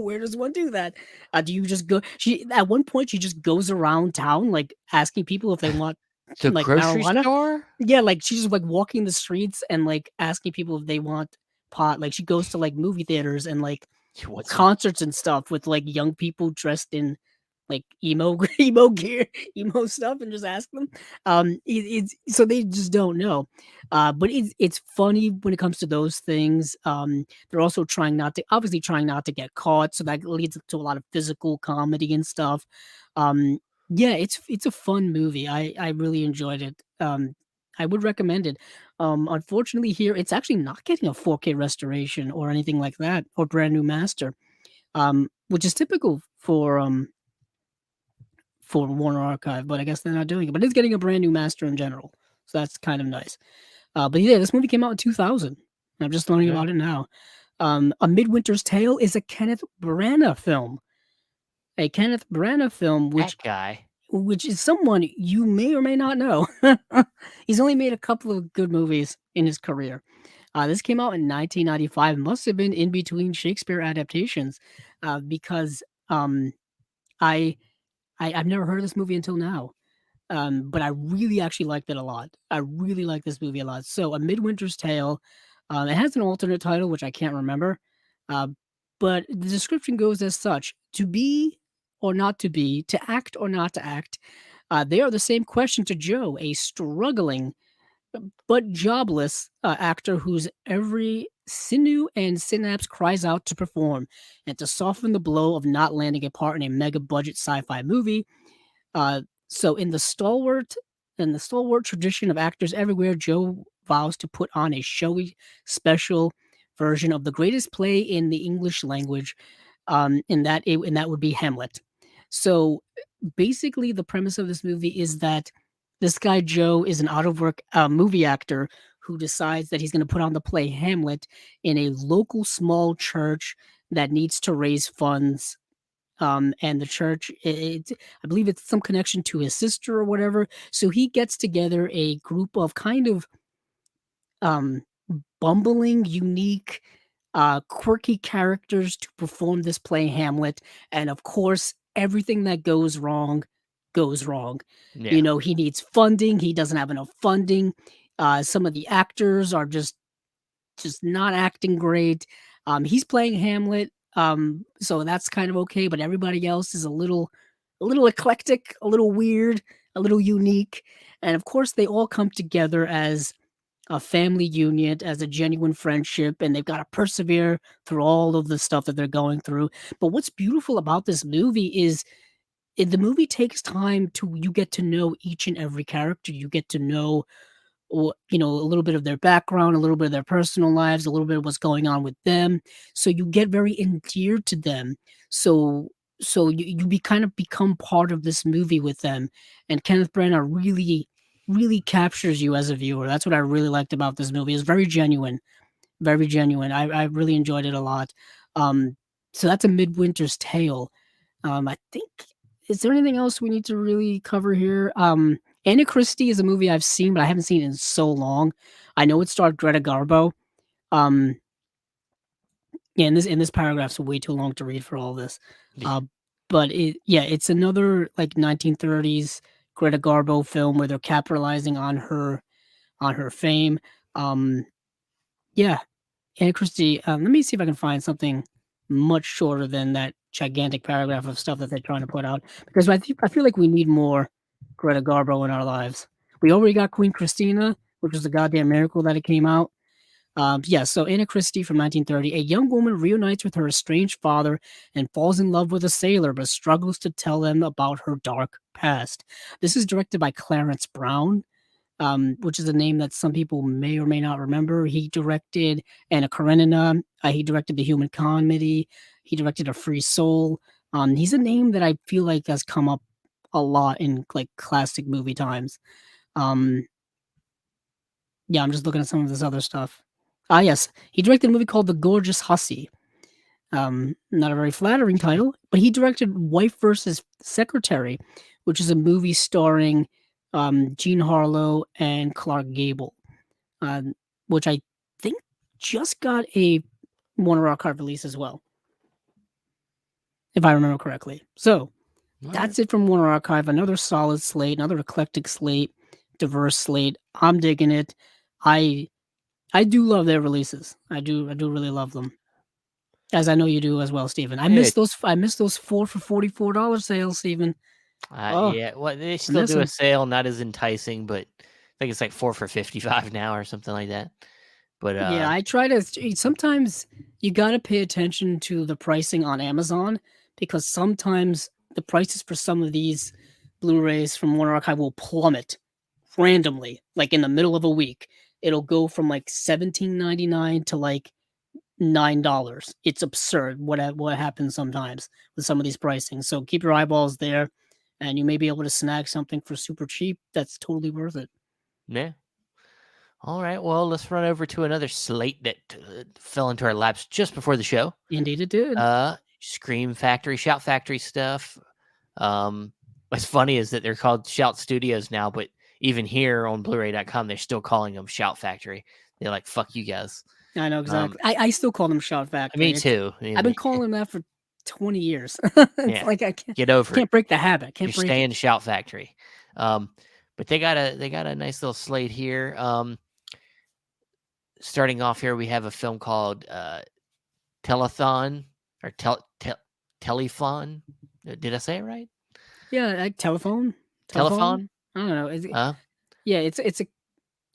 Where does one do that? Do you just go? She At one point she just goes around town like asking people if they want The like grocery marijuana. store? Yeah, like she's just like walking the streets and like asking people if they want pot. Like she goes to like movie theaters and like What's some concerts and stuff with like young people dressed in like emo emo gear, emo stuff, and just ask them. It's so they just don't know. But it's funny when it comes to those things. They're also trying not to get caught, so that leads to a lot of physical comedy and stuff. Um, yeah, it's a fun movie. I really enjoyed it. I would recommend it. Unfortunately, here it's actually not getting a 4K restoration or anything like that, or brand new master, which is typical for Warner Archive, but I guess they're not doing it. But it's getting a brand new master in general, so that's kind of nice. But yeah, this movie came out in 2000. I'm just learning okay. about it now. A Midwinter's Tale is a Kenneth Branagh film. A Kenneth Branagh film, That guy. which is someone you may or may not know. He's only made a couple of good movies in his career. This came out in 1995. Must have been in between Shakespeare adaptations, because I, I've never heard of this movie until now. But I really actually liked it a lot. I really like this movie a lot. So, A Midwinter's Tale. It has an alternate title which I can't remember, uh, but the description goes as such: to be or not to be, to act or not to act. They are the same question to Joe, a struggling but jobless actor whose every sinew and synapse cries out to perform, and to soften the blow of not landing a part in a mega budget sci-fi movie. Uh, so in the stalwart tradition of actors everywhere, Joe vows to put on a showy, special version of the greatest play in the English language. And that would be Hamlet. So basically, the premise of this movie is that this guy Joe is an out of work movie actor who decides that he's going to put on the play Hamlet in a local small church that needs to raise funds. And the church, I believe it's some connection to his sister or whatever. So he gets together a group of kind of um, bumbling, unique, quirky characters to perform this play Hamlet. And of course, everything that goes wrong goes wrong. Yeah. He needs funding. He doesn't have enough funding. Some of the actors are just not acting great. He's playing Hamlet, so that's kind of okay, but everybody else is a little eclectic, a little weird, a little unique. And of course, they all come together as a family unit, as a genuine friendship, and they've got to persevere through all of the stuff that they're going through. But what's beautiful about this movie is the movie takes time to you get to know each and every character. You get to know a little bit of their background, a little bit of their personal lives, a little bit of what's going on with them. So you get very endeared to them. So you kind of become part of this movie with them. And Kenneth Branagh really, really captures you as a viewer. That's what I really liked about this movie. It's very genuine, very genuine. I really enjoyed it a lot. Um, so that's a Midwinter's Tale. I think is there anything else we need to really cover here? Anna Christie is a movie I've seen, but I haven't seen in so long. I know it starred Greta Garbo. Um, yeah, in this paragraph's way too long to read for all this. Yeah. Uh, but it's another like 1930s Greta Garbo film where they're capitalizing on her fame. Um, yeah, Anna Christie. Let me see if I can find something much shorter than that gigantic paragraph of stuff that they're trying to put out because I feel like we need more Greta Garbo in our lives. We already got Queen Christina, which was a goddamn miracle that it came out. Yeah, so Anna Christie from 1930, a young woman reunites with her estranged father and falls in love with a sailor, but struggles to tell them about her dark past. This is directed by Clarence Brown, which is a name that some people may or may not remember. He directed Anna Karenina. He directed The Human Comedy. He directed A Free Soul. He's a name that I feel like has come up a lot in like classic movie times. Um, yeah, I'm just looking at some of this other stuff. Ah, yes, he directed a movie called The Gorgeous Hussy. Not a very flattering title, but he directed Wife versus Secretary, which is a movie starring Jean Harlow and Clark Gable, um, which I think just got a Warner Archive release as well, if I remember correctly. So All right. that's it from Warner Archive. Another solid slate, another eclectic slate, diverse slate. I'm digging it. I I do love their releases. I do really love them. As I know you do as well, Stephen. Yeah. I miss those 4 for $44 sales, Stephen. Oh, Yeah. Well, they I still miss do a them. sale, not as enticing, but I think it's like 4 for 55 now or something like that. But Yeah, I try to sometimes you gotta pay attention to the pricing on Amazon because sometimes the prices for some of these Blu-rays from Warner Archive will plummet randomly, like in the middle of a week. It'll go from like 17.99 to like $9. It's absurd what happens sometimes with some of these pricing. So keep your eyeballs there, and you may be able to snag something for super cheap. That's totally worth it. yeah. All right. Well, let's run over to another slate that fell into our laps just before the show. Indeed, it did. Scream Factory, Shout Factory stuff. What's funny is that they're called Shout Studios now, but even here on Blu-ray.com, they're still calling them Shout Factory. They're like, "Fuck you guys." I know Um, exactly. I still call them Shout Me Factory. too. I've been calling them that for 20 years. It's Yeah, like I can't get over it. can't break the habit. Can't You're break staying it. Shout Factory. But they got a nice little slate here. Starting off here, we have a film called Telethon or Telefon. Did I say it right? Yeah, like telephone. Telephone. Telephone. I don't know. Uh, Yeah, it's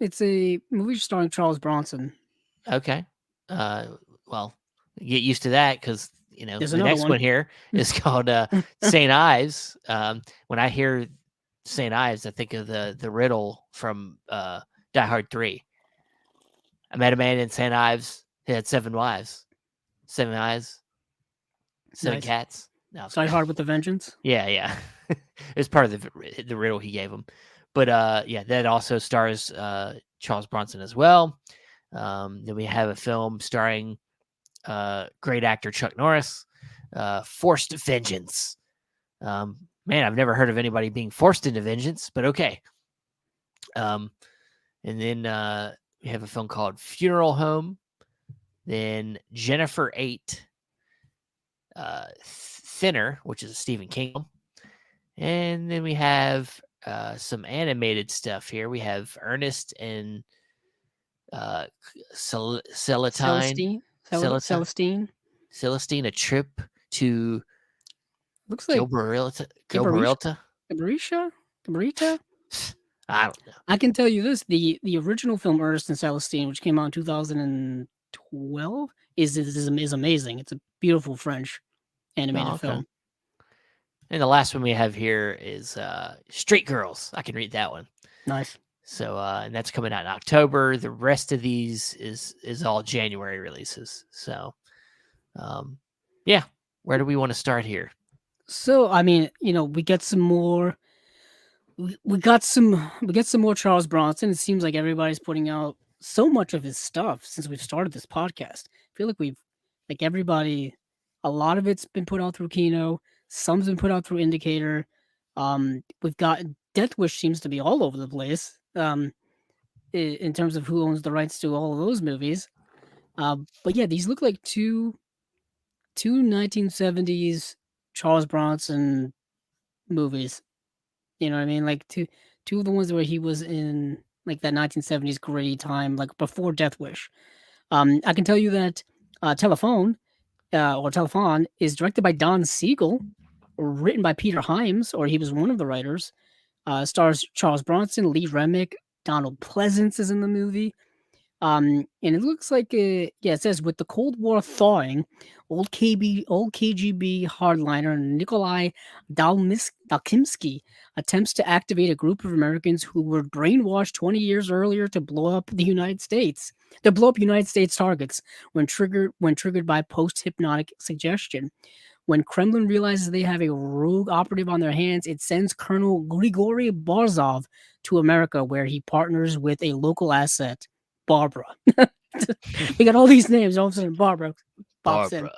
It's a movie starring Charles Bronson. Okay. Well, get used to that because There's the another next one. one here is called St. Ives. When I hear St. Ives, I think of the riddle from Die Hard 3. I met a man in St. Ives. He had 7 wives, 7 eyes, 7 Nice. cats. No, Die Hard with a Vengeance. yeah. It's part of the riddle he gave him. But yeah, that also stars Charles Bronson as well. Then we have a film starring great actor Chuck Norris, Forced Vengeance. Man, I've never heard of anybody being forced into vengeance, but okay. And then we have a film called Funeral Home. Then Jennifer 8, Thinner, which is a Stephen King film. And then we have some animated stuff here. We have Ernest and Celatine. Celestine. Celestine, a trip to Looks like Gabarisha. Gilberta. Gabarita. I don't know. I can tell you this: the original film Ernest and Celestine, which came out in 2012, is amazing. It's a beautiful French animated Okay. film. And the last one we have here is Street Girls. I can read that one. Nice. So and that's coming out in October. The rest of these is all January releases. So yeah, where do we want to start here? So I mean, we get some more. We got some more Charles Bronson. It seems like everybody's putting out so much of his stuff since we've started this podcast. I feel like everybody, a lot of it's been put out through Kino. Some's been put out through Indicator. We've got Death Wish seems to be all over the place. In terms of who owns the rights to all of those movies. But yeah, these look like two 1970s Charles Bronson movies. You know what I mean? Like two of the ones where he was in like that 1970s gritty time, like before Death Wish. I can tell you that Telephone or Telephone is directed by Don Siegel, written by Peter Hyams, or he was one of the writers. Stars Charles Bronson, Lee Remick, Donald Pleasance is in the movie. And it looks like, it says with the Cold War thawing, old KGB hardliner Nikolai Dalkimsky attempts to activate a group of Americans who were brainwashed 20 years earlier to blow up United States targets when triggered by post-hypnotic suggestion. When Kremlin realizes they have a rogue operative on their hands, it sends Colonel Grigory Barzov to America, where he partners with a local asset, Barbara. We got all these names. All of a sudden, Barbara pops in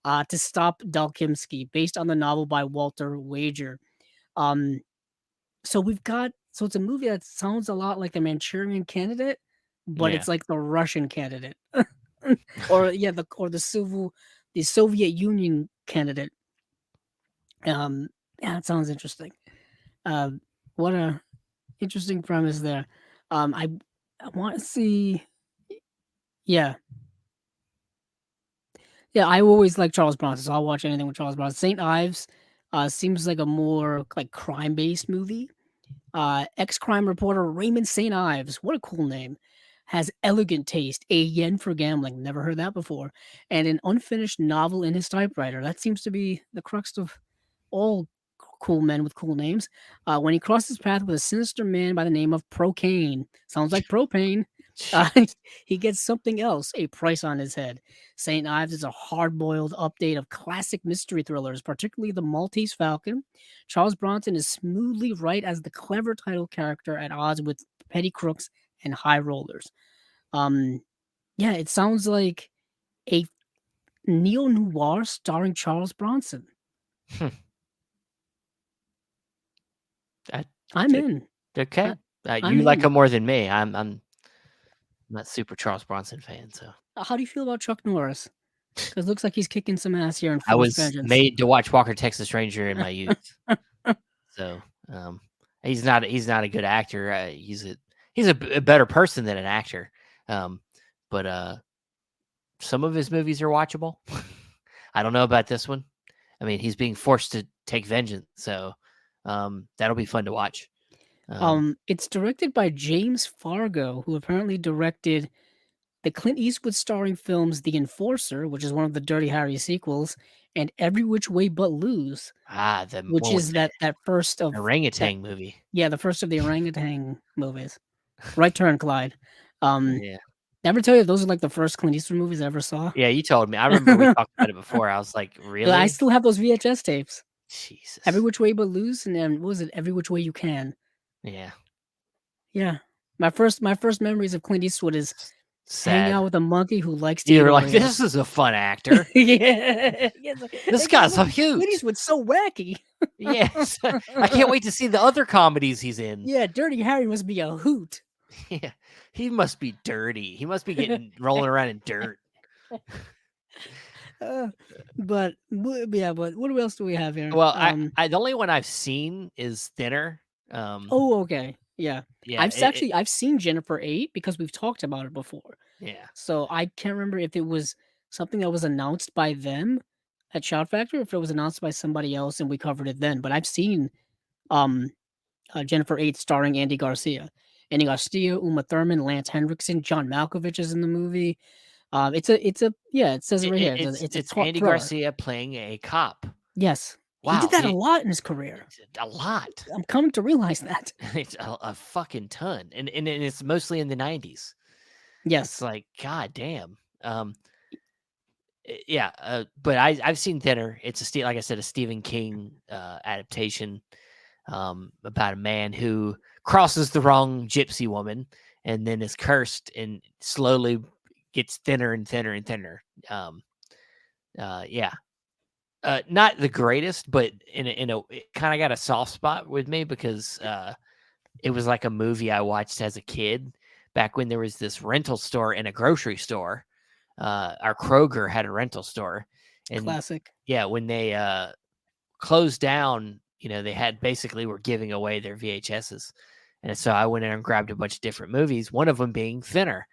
to stop Dalkimsky, based on the novel by Walter Wager. So it's a movie that sounds a lot like the Manchurian Candidate, but it's like the Russian Candidate, or the Soviet Union Candidate. Yeah, it sounds interesting. What a interesting premise there. I want to see. Yeah. Yeah, I always like Charles Bronson, so I'll watch anything with Charles Bronson. St. Ives seems like a more like crime-based movie. Ex-crime reporter Raymond St. Ives, what a cool name, has elegant taste, a yen for gambling, never heard that before, and an unfinished novel in his typewriter. That seems to be the crux of all cool men with cool names. When he crosses path with a sinister man by the name of Procane, sounds like propane, he gets something else, a price on his head. St. Ives is a hard-boiled update of classic mystery thrillers, particularly The Maltese Falcon. Charles Bronson is smoothly right as the clever title character at odds with petty crooks and high rollers. Yeah, it sounds like a neo-noir starring Charles Bronson. I'm in. Okay. I'm you like in. him more than me. I'm not super Charles Bronson fan, so. How do you feel about Chuck Norris? Because it looks like he's kicking some ass here in I Forced was Vengeance. made to watch Walker Texas Ranger in my youth, so he's not a good actor. He's a better person than an actor, but some of his movies are watchable. I don't know about this one. I mean, he's being forced to take vengeance, so that'll be fun to watch. It's directed by James Fargo, who apparently directed the Clint Eastwood starring films The Enforcer, which is one of the Dirty Harry sequels, and Every Which Way But Loose, The which one with is that first the of that orangutan movie. yeah, the first of the orangutan movies. Right Turn, Clyde. Um, Yeah. Never tell you those are like the first Clint Eastwood movies I ever saw. Yeah, you told me. I remember we talked about it before. I was like, But I "Really?" still have those VHS tapes. Every Jesus. Which Way But Loose, and then what was it? Every Which Way You Can. Yeah. Yeah. My first memories of Clint Eastwood is hanging Sad. out with a monkey who likes to You eat were like, Oreos. "This is a fun actor. Yeah. Yeah, it's like, This that guy guy's so Clint cute." Eastwood's so wacky. Yes. I can't wait to see the other comedies he's in. Yeah, Dirty Harry must be a hoot. Yeah. He must be dirty. He must be getting rolling around in dirt. Uh, but what else do we have here? Well, I the only one I've seen is Thinner. Um, Oh, okay. Yeah. yeah, it I've seen Jennifer 8 because we've talked about it before. yeah. So I can't remember if it was something that was announced by them at Shout Factory or if it was announced by somebody else and we covered it then. But I've seen um Jennifer 8 starring Andy Garcia. Andy Garcia, Uma Thurman, Lance Hendrickson, John Malkovich is in the movie. It's a yeah, it says it right here. It's a It's taut Andy thriller. Garcia playing a cop. Yes. He did Wow, that a lot in his career. it's a lot. I'm coming to realize that. It's a fucking ton, and it's mostly in the 90s. It's Yes. like, god damn. Yeah, but I've seen Thinner. It's like I said, a Stephen King adaptation about a man who crosses the wrong gypsy woman and then is cursed and slowly gets thinner and thinner and thinner. Yeah, not the greatest, but it kind of got a soft spot with me because it was like a movie I watched as a kid back when there was this rental store in a grocery store. Our Kroger had a rental store, and Classic. yeah, when they closed down, they had basically were giving away their VHSs, and so I went in and grabbed a bunch of different movies. One of them being Thinner,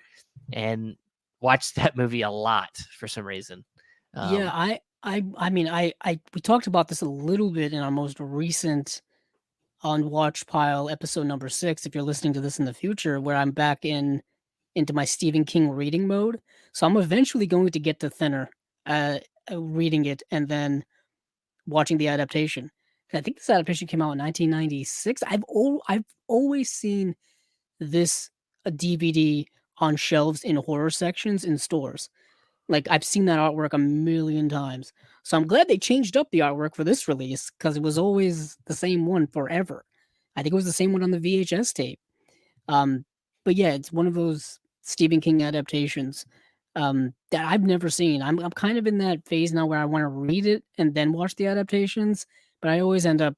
and watched that movie a lot for some reason. Yeah, I mean, I we talked about this a little bit in our most recent on Watch Pile episode number 6. If you're listening to this in the future, where I'm back into my Stephen King reading mode, so I'm eventually going to get to Thinner, reading it and then watching the adaptation. And I think this adaptation came out in 1996. I've always seen this a DVD on shelves in horror sections in stores. Like, I've seen that artwork a million times. So I'm glad they changed up the artwork for this release because it was always the same one forever. I think it was the same one on the VHS tape. Um, but yeah, it's one of those Stephen King adaptations that I've never seen. I'm kind of in that phase now where I want to read it and then watch the adaptations, but I always end up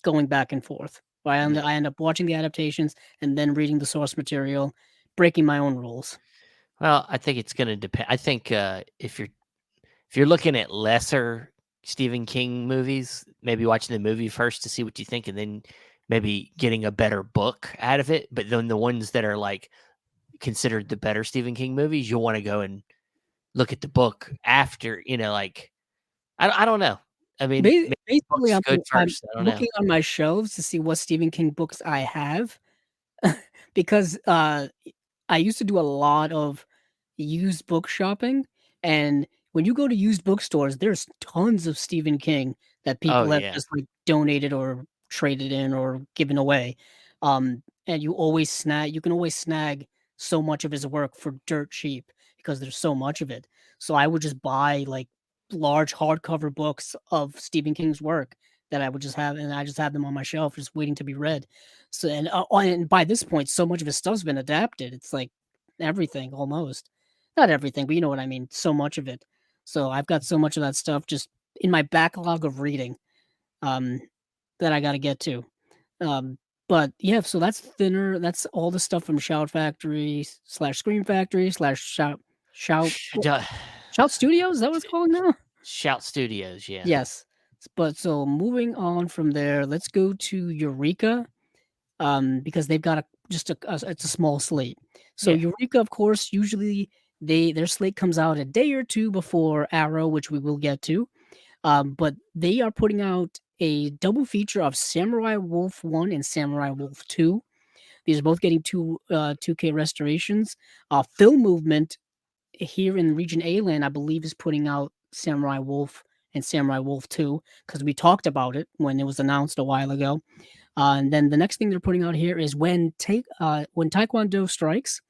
going back and forth. Yeah. I end up watching the adaptations and then reading the source material, breaking my own rules. Well, I think it's going to depend. I think if you're looking at lesser Stephen King movies, maybe watching the movie first to see what you think, and then maybe getting a better book out of it. But then the ones that are like considered the better Stephen King movies, you'll want to go and look at the book after. Like I don't know. I mean, maybe the Basically, book's good I'm first. I don't know. looking on my shelves to see what Stephen King books I have because I used to do a lot of used book shopping, and when you go to used bookstores, there's tons of Stephen King that Oh people have yeah. just like donated or traded in or given away. And you can always snag so much of his work for dirt cheap because there's so much of it. So I would just buy like large hardcover books of Stephen King's work that I would just have, and I just have them on my shelf, just waiting to be read. So, and by this point, so much of his stuff's been adapted. It's like everything almost, not everything, but you know what I mean. So much of it. So I've got so much of that stuff just in my backlog of reading, um, that I got to get to. Um, but yeah, so that's Thinner. That's all the stuff from Shout Factory slash Scream Factory slash Shout Duh. Shout Studios. Is that what it's called now? Shout Studios. Yeah. Yes. But so moving on from there, let's go to Eureka, because they've got it's a small slate. So Yeah. Eureka, of course, usually their slate comes out a day or two before Arrow, which we will get to. But they are putting out a double feature of Samurai Wolf 1 and Samurai Wolf 2. These are both getting 2K restorations. Film Movement here in Region A land, I believe, is putting out Samurai Wolf and Samurai Wolf 2 because we talked about it when it was announced a while ago. And then the next thing they're putting out here is when Taekwondo Strikes.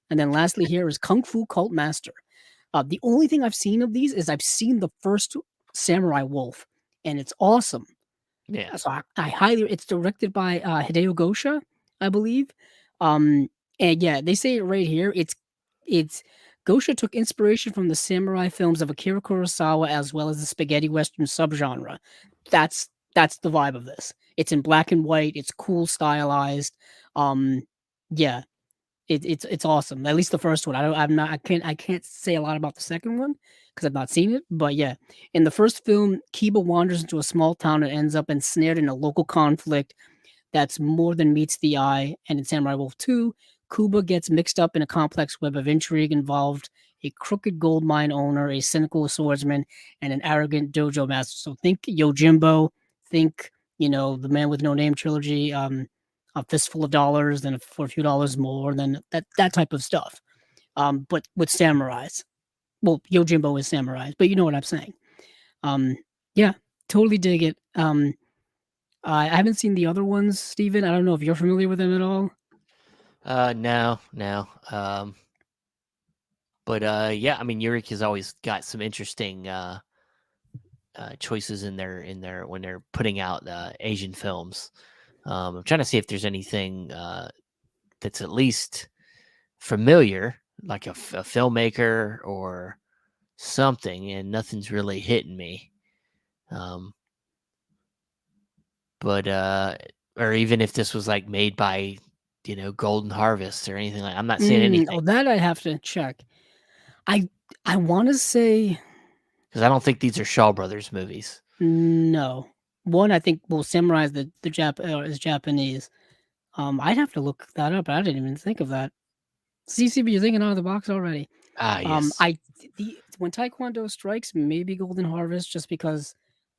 And then lastly here is Kung Fu Cult Master. The only thing I've seen of these is I've seen the first Samurai Wolf, and it's awesome. Yeah. So I highly it's directed by Hideo Gosha, I believe. And yeah, they say it right here. It's Gosha took inspiration from the samurai films of Akira Kurosawa as well as the spaghetti western subgenre. That's the vibe of this. It's in black and white. It's cool, stylized. Um, yeah, it's awesome. At least the first one. I can't say a lot about the second one because I've not seen it. But yeah, in the first film, Kiba wanders into a small town and ends up ensnared in a local conflict that's more than meets the eye. And in Samurai Wolf 2, Kuba gets mixed up in a complex web of intrigue involved a crooked gold mine owner, a cynical swordsman, and an arrogant dojo master. So think Yojimbo, think, the Man with No Name trilogy, a fistful of dollars, then for a few dollars more, then that type of stuff. But with samurais. Well, Yojimbo is samurais, but you know what I'm saying. Um, yeah, totally dig it. I haven't seen the other ones, Steven. I don't know if you're familiar with them at all. No. But yeah, I mean, Eureka's always got some interesting choices in their when they're putting out Asian films. I'm trying to see if there's anything that's at least familiar, like a filmmaker or something, and nothing's really hitting me. But or even if this was like made by Golden Harvest or anything like, I'm not seeing anything Oh, that I'd have to check. I I want to say because I don't think these are Shaw Brothers movies. no. One, I think will summarize the is Japanese. I'd have to look that up. I didn't even think of that. CCB, you're thinking out of the box already. Ah, yes. When Taekwondo Strikes, maybe Golden Harvest, just because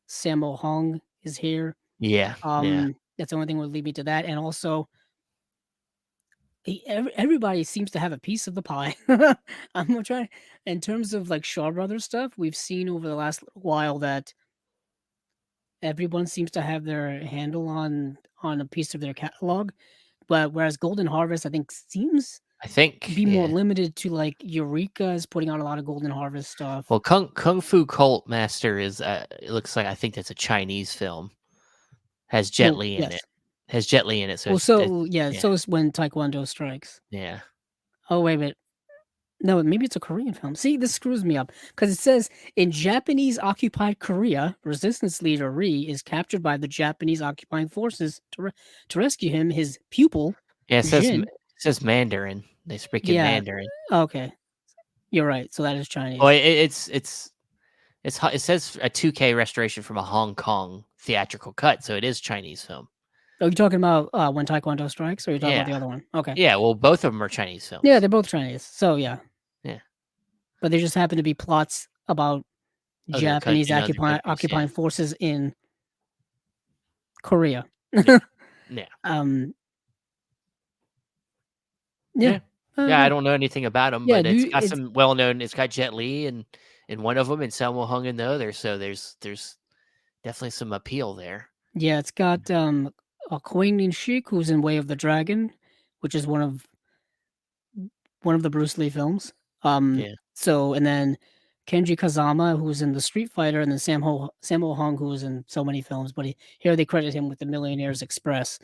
Sammo Hung is here. Yeah. That's the only thing that would lead me to that, and also everybody seems to have a piece of the pie. I'm gonna try in terms of like Shaw Brothers stuff. We've seen over the last little while that everyone seems to have their handle on a piece of their catalog, but whereas Golden Harvest, I think, seems I think, be more yeah. limited to like Eureka is putting out a lot of Golden Harvest stuff. Well, Kung Fu Cult Master is, it looks like, I think that's a Chinese film. Has Jet Well, Li in yes. it. Has Jet Li in it, so Well, so yeah, yeah. so is when Taekwondo Strikes. Yeah. Oh wait a minute. No, maybe it's a Korean film. See, this screws me up because it says in Japanese occupied Korea, resistance leader Ri is captured by the Japanese occupying forces to rescue him. His pupil, Yeah, Jin. it says Mandarin. They speak in Yeah, Mandarin. okay, you're right. So that is Well, Chinese. it says a 2K restoration from a Hong Kong theatrical cut, so it is Chinese film. Are you talking about when Taekwondo Strikes, or are you talking about Yeah. the other one? Okay. Yeah, well, both of them are Chinese films. Yeah, they're both Chinese. So yeah. Yeah. But there just happen to be plots about Japanese In other countries, yeah. occupying forces in Korea. Yeah. Yeah. um. Yeah. Yeah. Yeah, I don't know anything about them, Yeah. but it's Do got it's some well-known. It's got Jet Li in one of them, and Sammo Hung in the other. So there's definitely some appeal there. Yeah, it's got a Kwang Shik who's in Way of the Dragon, which is one of the Bruce Lee films. Yeah. So and then Kenji Kazama, who's in the Street Fighter, and then Sammo Hung, who was in so many films, but here they credit him with the Millionaires Express.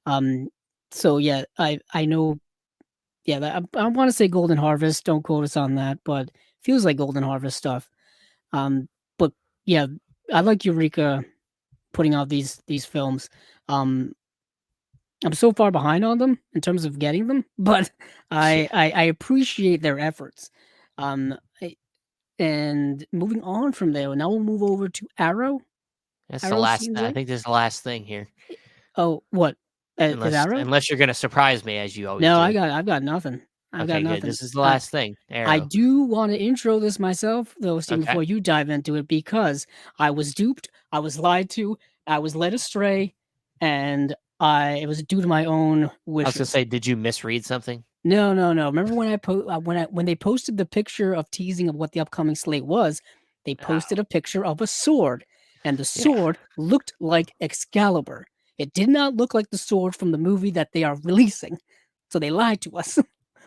Um, so yeah, I know. Yeah, I want to say Golden Harvest. Don't quote us on that, but feels like Golden Harvest stuff. But yeah, I like Eureka putting out these films. Um, I'm so far behind on them in terms of getting them, but Yeah. I appreciate their efforts. Um, and moving on from there, now we'll move over to Arrow. That's the Arrow last. seems I like think this is the last thing here, oh what is Arrow? unless you're going to surprise me as you always No, do. I've got nothing. I've got Okay, good. nothing. This is the last thing. I Arrow. do want to intro this myself, though, Steve, Okay. before you dive into it, because I was duped, I was lied to, I was led astray, and it was due to my own I was gonna wishes. say, did you misread something? No, no, no. Remember when when they posted the picture of teasing of what the upcoming slate was, they Oh, posted a picture of a sword, and the yeah. sword looked like Excalibur. It did not look like the sword from the movie that they are releasing. So they lied to us.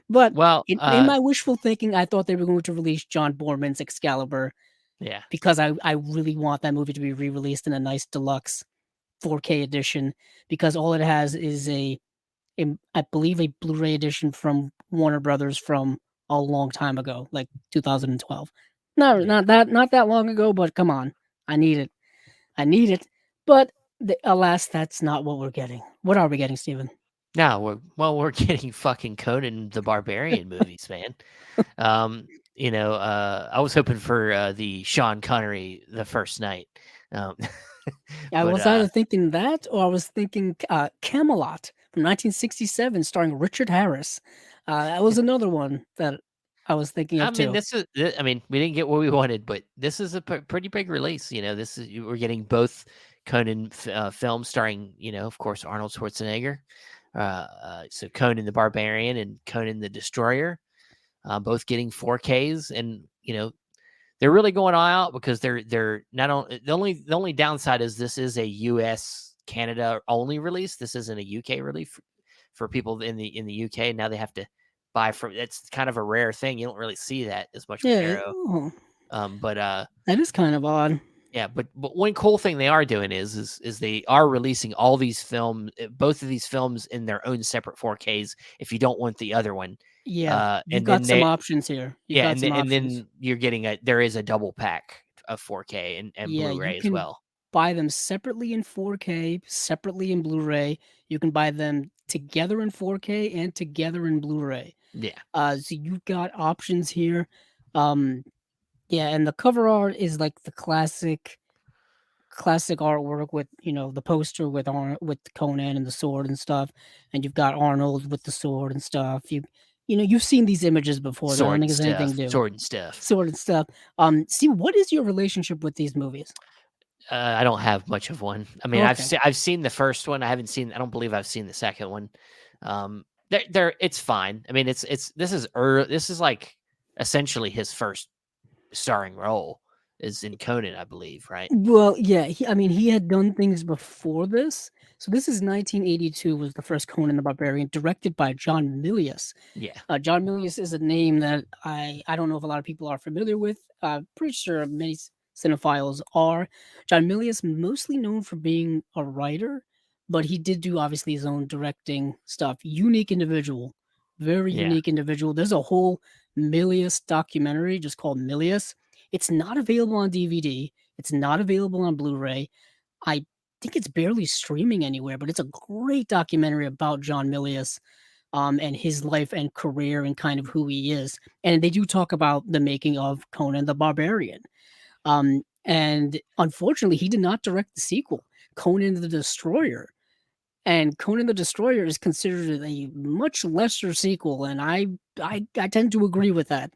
But Well, in my wishful thinking, I thought they were going to release John Borman's Excalibur yeah. because I really want that movie to be re-released in a nice deluxe 4K edition because all it has is I believe a Blu-ray edition from Warner Brothers from a long time ago, like 2012. No, Yeah. not that long ago, but come on, I need it. I need it. But alas, that's not what we're getting. What are we getting, Steven? No, we're getting fucking Conan the Barbarian movies, man. I was hoping for the Sean Connery the first night. Um, I but was either thinking that or I was thinking Camelot from 1967, starring Richard Harris. That was another one that I was thinking I of mean, too. I mean, we didn't get what we wanted, but this is a pretty big release. We're getting both Conan films starring, of course, Arnold Schwarzenegger. So Conan the Barbarian and Conan the Destroyer, both getting 4Ks, and they're really going all out because they're not only the only downside is this is a U.S. Canada only release. This isn't a UK release for people in the UK. Now they have to buy from. It's kind of a rare thing. You don't really see that as much with Yeah, Arrow. oh, But that is kind of odd. yeah, but one cool thing they are doing is they are releasing all these both of these films in their own separate 4Ks. If you don't want the other one, Yeah, you've and got then some they options here. You've yeah, got and some then, and options. then you're getting there is a double pack of 4K and Yeah, you Blu-ray as can well. buy them separately in 4K, separately in Blu-ray. You can buy them together in 4K and together in Blu-ray. Yeah, So you've got options here. Um, yeah, and the cover art is like the classic artwork with the poster with with Conan and the sword and stuff, and you've got Arnold with the sword and stuff. You've seen these images before. So I don't sword think and it's anything stuff, new. sword and stuff. Sword and stuff. See, what is your relationship with these movies? I don't have much of one. I mean, Okay. I've seen the first one. I haven't seen. I don't believe I've seen the second one. It's fine. I mean, this is like essentially his first starring role is in Conan, I believe, right? Well, yeah, I mean, he had done things before this. So this is 1982 was the first Conan the Barbarian, directed by John Milius. Yeah, John Milius is a name that I don't know if a lot of people are familiar with. Pretty sure many cinephiles are. John Milius, mostly known for being a writer, but he did do obviously his own directing stuff. Unique individual, very yeah. unique individual. There's a whole Milius documentary just called Milius. It's not available on DVD. It's not available on Blu-ray. I think it's barely streaming anywhere, but it's a great documentary about John Milius and his life and career and kind of who he is. And they do talk about the making of Conan the Barbarian. And unfortunately, he did not direct the sequel, Conan the Destroyer. And Conan the Destroyer is considered a much lesser sequel, and I tend to agree with that.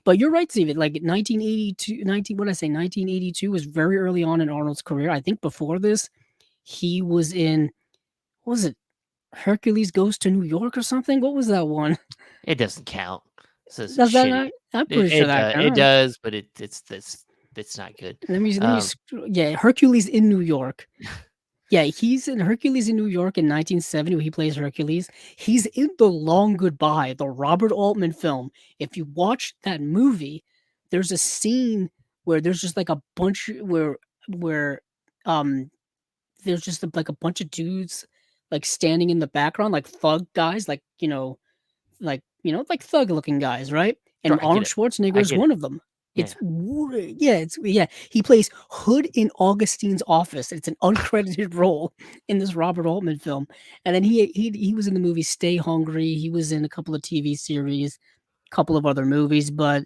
But you're right, Steven. Like 1982, 19, what did I say? 1982 was very early on in Arnold's career. I think before this, he was in, what was it? Hercules Goes to New York or something? What was that one? It doesn't count. This is Does that shitty. not? I'm pretty sure that It counts. does, but it's not good. Let me. Um, Yeah, Hercules in New York. Yeah, he's in Hercules in New York in 1970 when he plays Hercules. He's in The Long Goodbye, the Robert Altman film. If you watch that movie, there's a scene where there's just like a bunch where um there's just like a bunch of dudes like standing in the background like thug guys like thug looking guys, right? And sure, I get Arnold it. Schwarzenegger I is get it. one of them. Yeah. Yeah, he plays Hood in Augustine's office. It's an uncredited role in this Robert Altman film. And then he was in the movie Stay Hungry. He was in a couple of TV series, a couple of other movies, but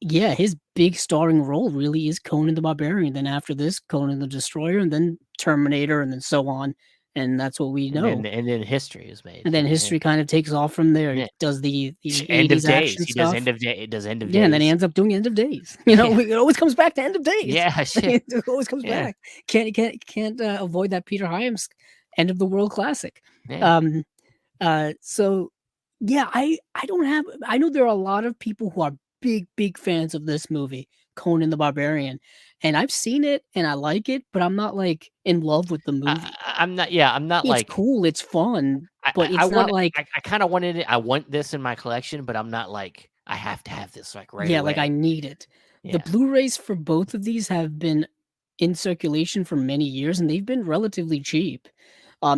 yeah, his big starring role really is Conan the Barbarian. Then after this, Conan the Destroyer, and then Terminator, and then so on. and that's what we know. And then history is made. And then Yeah. history kind of takes off from there. He Yeah. does the End of 80s days. action He does stuff. end of day. It does end of Yeah, and then he days. ends up doing End of Days. You know, Yeah. it always comes back to End of Days. Yeah. Shit. It always comes Yeah. back. Can't avoid that Peter Hyams End of the World classic. Yeah. Um, so yeah, I don't have. I know there are a lot of people who are big fans of this movie, Conan the Barbarian, and I've seen it and I like it, but I'm not like in love with the movie. I'm not. Yeah. I'm not It's like. cool, it's fun, but I it's not want. like I kind of wanted it. I want this in my collection, but I'm not like I have to have this like right yeah, like I away. need it. The Yeah. Blu-rays for both of these have been in circulation for many years and they've been relatively cheap.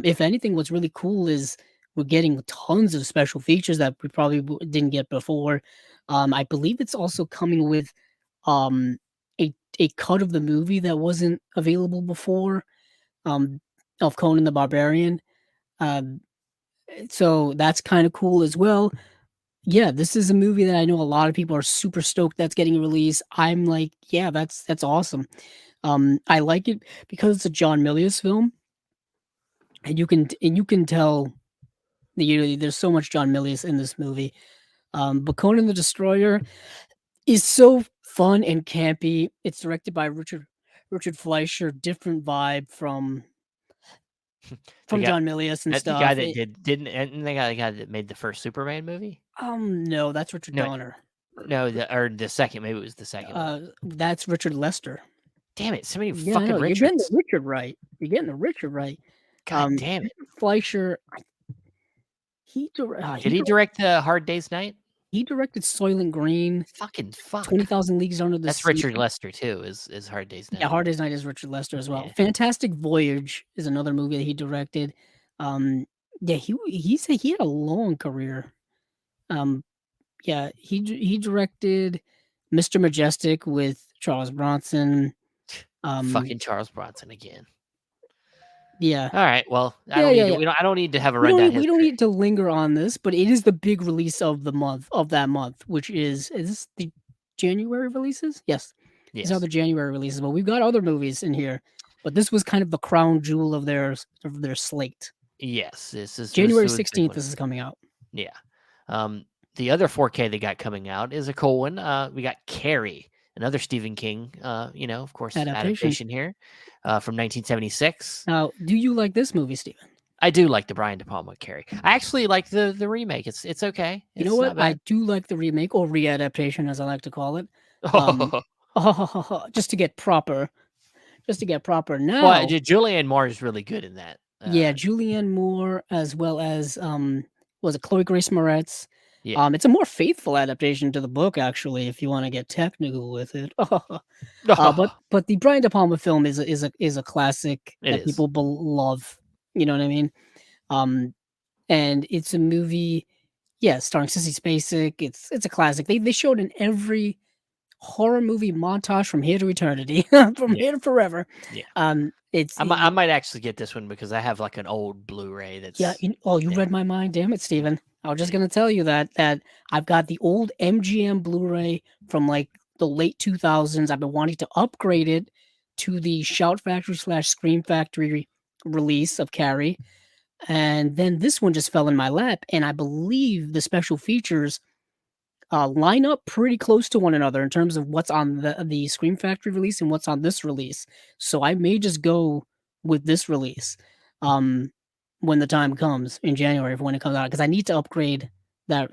If anything, what's really cool is we're getting tons of special features that we probably didn't get before. I believe it's also coming with um, a cut of the movie that wasn't available before um, of Conan the Barbarian. Um, so that's kind of cool as well. Yeah, this is a movie that I know a lot of people are super stoked that's getting released. I'm like, yeah, that's awesome. I like it because it's a John Milius film, and you can tell that, you know, there's so much John Milius in this movie. But Conan the Destroyer is so fun and campy. It's directed by Richard Fleischer, different vibe The from guy. John Milius and That's the guy stuff. that didn't. And the guy that made the first Superman movie. No, that's Richard No. Donner. No. Or the second. Maybe it was the second one. That's Richard Lester. Damn it! So many Yeah, I fucking know. You're getting the Richards. Richard right. You're getting the Richard right. God damn it! Richard Fleischer, Did he direct the Hard Day's Night? he directed Soylent Green, Fucking fuck. 20,000 Leagues Under the That's Sea. Richard Lester too. Is Hard Day's Night? Yeah, Hard Day's Night is Richard Lester as well. Yeah. Fantastic Voyage is another movie that he directed. Yeah, he had a long career. Um, yeah, he directed Mr. Majestic with Charles Bronson. Fucking Charles Bronson again. Yeah. All right. Well, Yeah, yeah, yeah. I don't need to have a rundown We don't history. need to linger on this, but it is the big release of the month of that month, which is this the January releases? Yes. These are Yes. the January releases, but we've got other movies in here. But this was kind of the crown jewel of their slate. Yes. This is January was a big 16th one. this is coming out. Yeah. The other 4K they got coming out is a cool one. We got Carrie, another Stephen King, of course, adaptation here, from 1976. Now, do you like this movie, Steven? I do like the Brian De Palma Carrie. I actually like the remake. It's okay. You know It's what? not bad. I do like the remake or readaptation, as I like to call it. Just to get proper. Now. Well, Julianne Moore is really good in that. Yeah, Julianne Moore as well as was it Chloe Grace Moretz? Yeah. It's a more faithful adaptation to the book, actually, if you want to get technical with it. But the Brian De Palma film is a classic that people love. You know what I mean? And it's a movie, yeah, starring Sissy Spacek. It's a classic. They showed in every horror movie montage from here to eternity, here to forever. Yeah. I might actually get this one because I have like an old Blu-ray that's. Yeah. You read my mind. Damn it, Steven. I was just gonna tell you that I've got the old MGM Blu-ray from like the late 2000s. I've been wanting to upgrade it to the Shout Factory / Scream Factory release of Carrie, and then this one just fell in my lap. And I believe the special features line up pretty close to one another in terms of what's on the Scream Factory release and what's on this release. So I may just go with this release when the time comes in January for when it comes out, because I need to upgrade that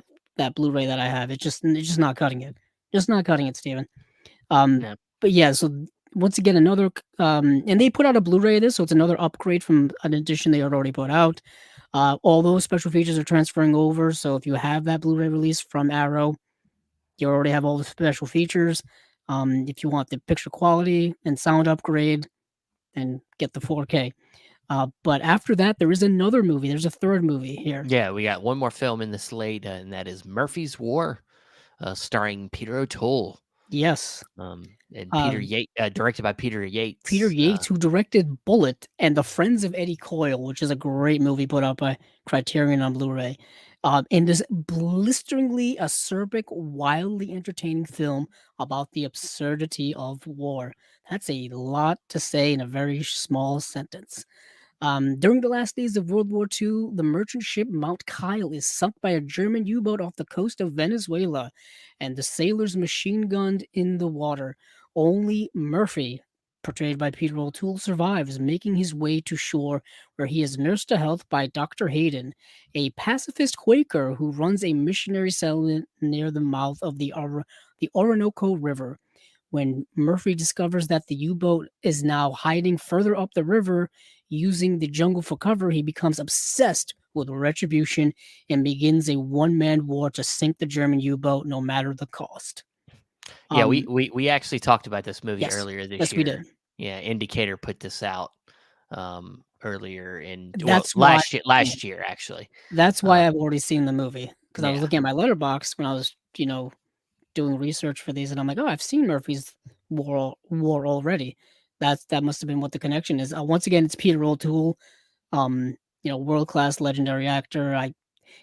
Blu-ray that I have. It's just not cutting it. Just not cutting it, Steven. No. But yeah, so once again, another and they put out a Blu-ray of this, so it's another upgrade from an edition they had already put out. All those special features are transferring over, so if you have that Blu-ray release from Arrow, you already have all the special features. If you want the picture quality and sound upgrade, then get the 4K. But after that, there is another movie. There's a third movie here. Yeah, we got one more film in the slate, and that is Murphy's War, starring Peter O'Toole. Yes. And Peter Yates, directed by Peter Yates. Peter Yates, who directed Bullet and The Friends of Eddie Coyle, which is a great movie put out by Criterion on Blu-ray. And this blisteringly acerbic, wildly entertaining film about the absurdity of war. That's a lot to say in a very small sentence. During the last days of World War II, the merchant ship Mount Kyle is sunk by a German U-boat off the coast of Venezuela, and the sailors machine gunned in the water. Only Murphy, portrayed by Peter O'Toole, survives, making his way to shore, where he is nursed to health by Dr. Hayden, a pacifist Quaker who runs a missionary settlement near the mouth of the Orinoco River. When Murphy discovers that the U boat is now hiding further up the river, using the jungle for cover, he becomes obsessed with retribution and begins a one-man war to sink the German U-boat no matter the cost. Yeah, we actually talked about this movie Yes, earlier this yes, we year. did. Yeah, Indicator put this out earlier in That's why. last year actually. That's why Um, I've already seen the movie because I was yeah, looking at my letterbox when I was, doing research for these, and I'm like, oh, I've seen Murphy's War already. That must have been what the connection is. Once again, it's Peter O'Toole, world class legendary actor.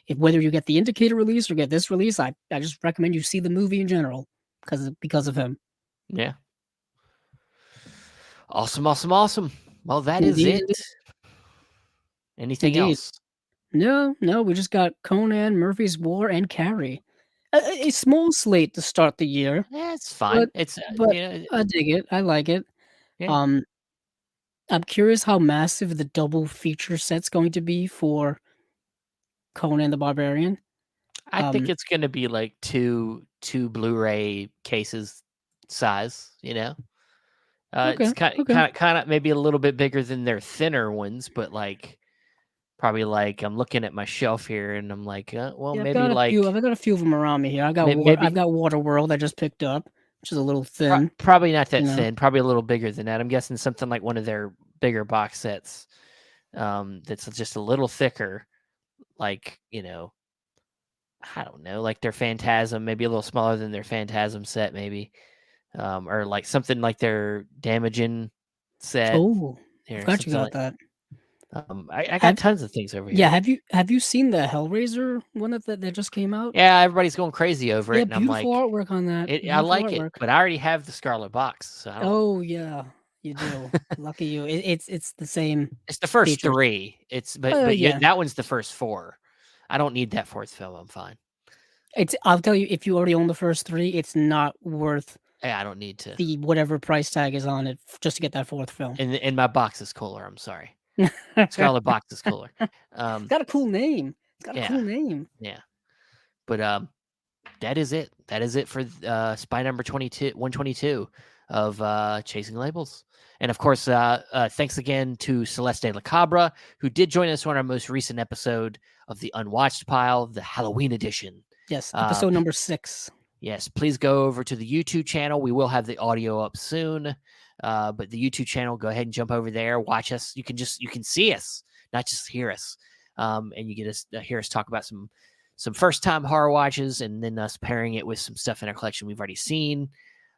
If whether you get the Indicator release or get this release, I just recommend you see the movie in general because of him. yeah. Awesome, awesome, awesome. Well, that is Indeed, it. indeed. Anything Indeed. else? No, no, we just got Conan, Murphy's War, and Carrie. A small slate to start the year, Yeah, it's but fine. It's but I dig it. I like it. yeah. Um, I'm curious how massive the double feature set's going to be for Conan the Barbarian. I think Um, it's going to be like two Blu-ray cases size. okay, It's okay. kind of maybe a little bit bigger than their thinner ones, but like probably like I'm looking at my shelf here and I'm like, well, Yeah, I've maybe got a few. like I've got a few of them around me here. I've maybe got Waterworld I just picked up, which is a little thin. probably not You that know. thin, probably a little bigger than that. I'm guessing something like one of their bigger box sets, that's just a little thicker, like I don't know, like their Phantasm, maybe a little smaller than their Phantasm set, maybe, or like something like their Damaging set, Oh, I or forgot you something got like. that. I got Have tons of things over Yeah, here. have you seen the Hellraiser one that just came out? Yeah, everybody's going crazy over it, Yeah, and I'm beautiful like, artwork on that. I Beautiful like it, artwork. but I already have the Scarlet Box, so I don't. Oh yeah, you do. Lucky you. It's the same It's the first features. three. It's Oh but yeah. that one's the first four. I don't need that fourth film. I'm fine. I'll tell you, if you already own the first three, it's not worth Yeah, I don't need to. the whatever price tag is on it just to get that fourth film. And my box is cooler. I'm sorry. It's Scarlet Box is cooler. got a cool name. It's got a Yeah, cool name. yeah. But that is it. That is it for spy number 122 of Chasing Labels. And of course, thanks again to Celeste La Cabra, who did join us on our most recent episode of the Unwatched Pile, the Halloween edition. Yes, Uh, episode number 6. yes, please go over to the YouTube channel. We will have the audio up soon. But the YouTube channel, go ahead and jump over there. Watch us. You can see us, not just hear us. And you get us hear us talk about some first time horror watches, and then us pairing it with some stuff in our collection we've already seen.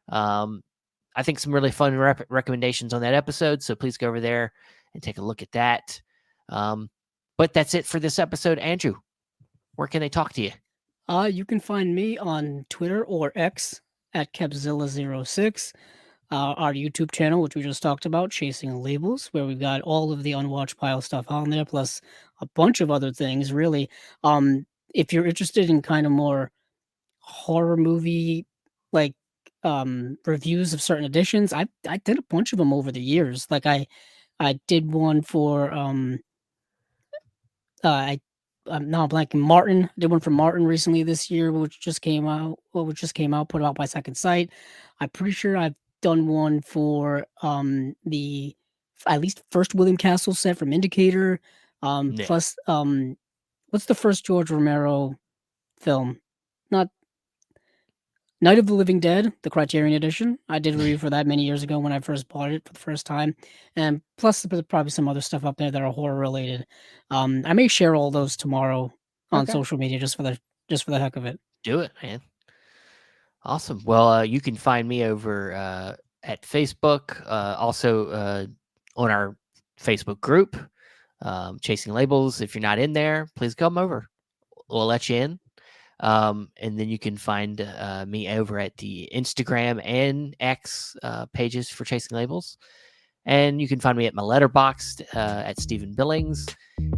I think some really fun recommendations on that episode. So please go over there and take a look at that. But that's it for this episode. Andrew, where can they talk to you? You can find me on Twitter or X at Kepzilla06. Our YouTube channel, which we just talked about, Chasing Labels, where we've got all of the Unwatched Pile stuff on there, plus a bunch of other things, really. If you're interested in kind of more horror movie, like, reviews of certain editions, I did a bunch of them over the years. Like, I did one for, I I'm now blanking Martin. Did one for Martin recently this year, which just came out. Well, which just came out, put out by Second Sight. I'm pretty sure I've done one for the at least first William Castle set from Indicator. Yeah. Plus what's the first George Romero film? Not Night of the Living Dead, the Criterion edition. I did a review for that many years ago when I first bought it for the first time. And plus, there's probably some other stuff up there that are horror related. I may share all those tomorrow on Okay. social media just for the heck of it. Do it, man. Awesome. Well, you can find me over at Facebook, also on our Facebook group, Chasing Labels. If you're not in there, please come over. We'll let you in. And then you can find me over at the Instagram and X pages for Chasing Labels. And you can find me at my Letterboxd at Stephen Billings.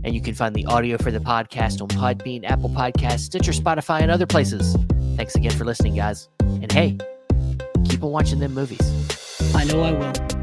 And you can find the audio for the podcast on Podbean, Apple Podcasts, Stitcher, Spotify, and other places. Thanks again for listening, guys. And hey, keep on watching them movies. I know I will.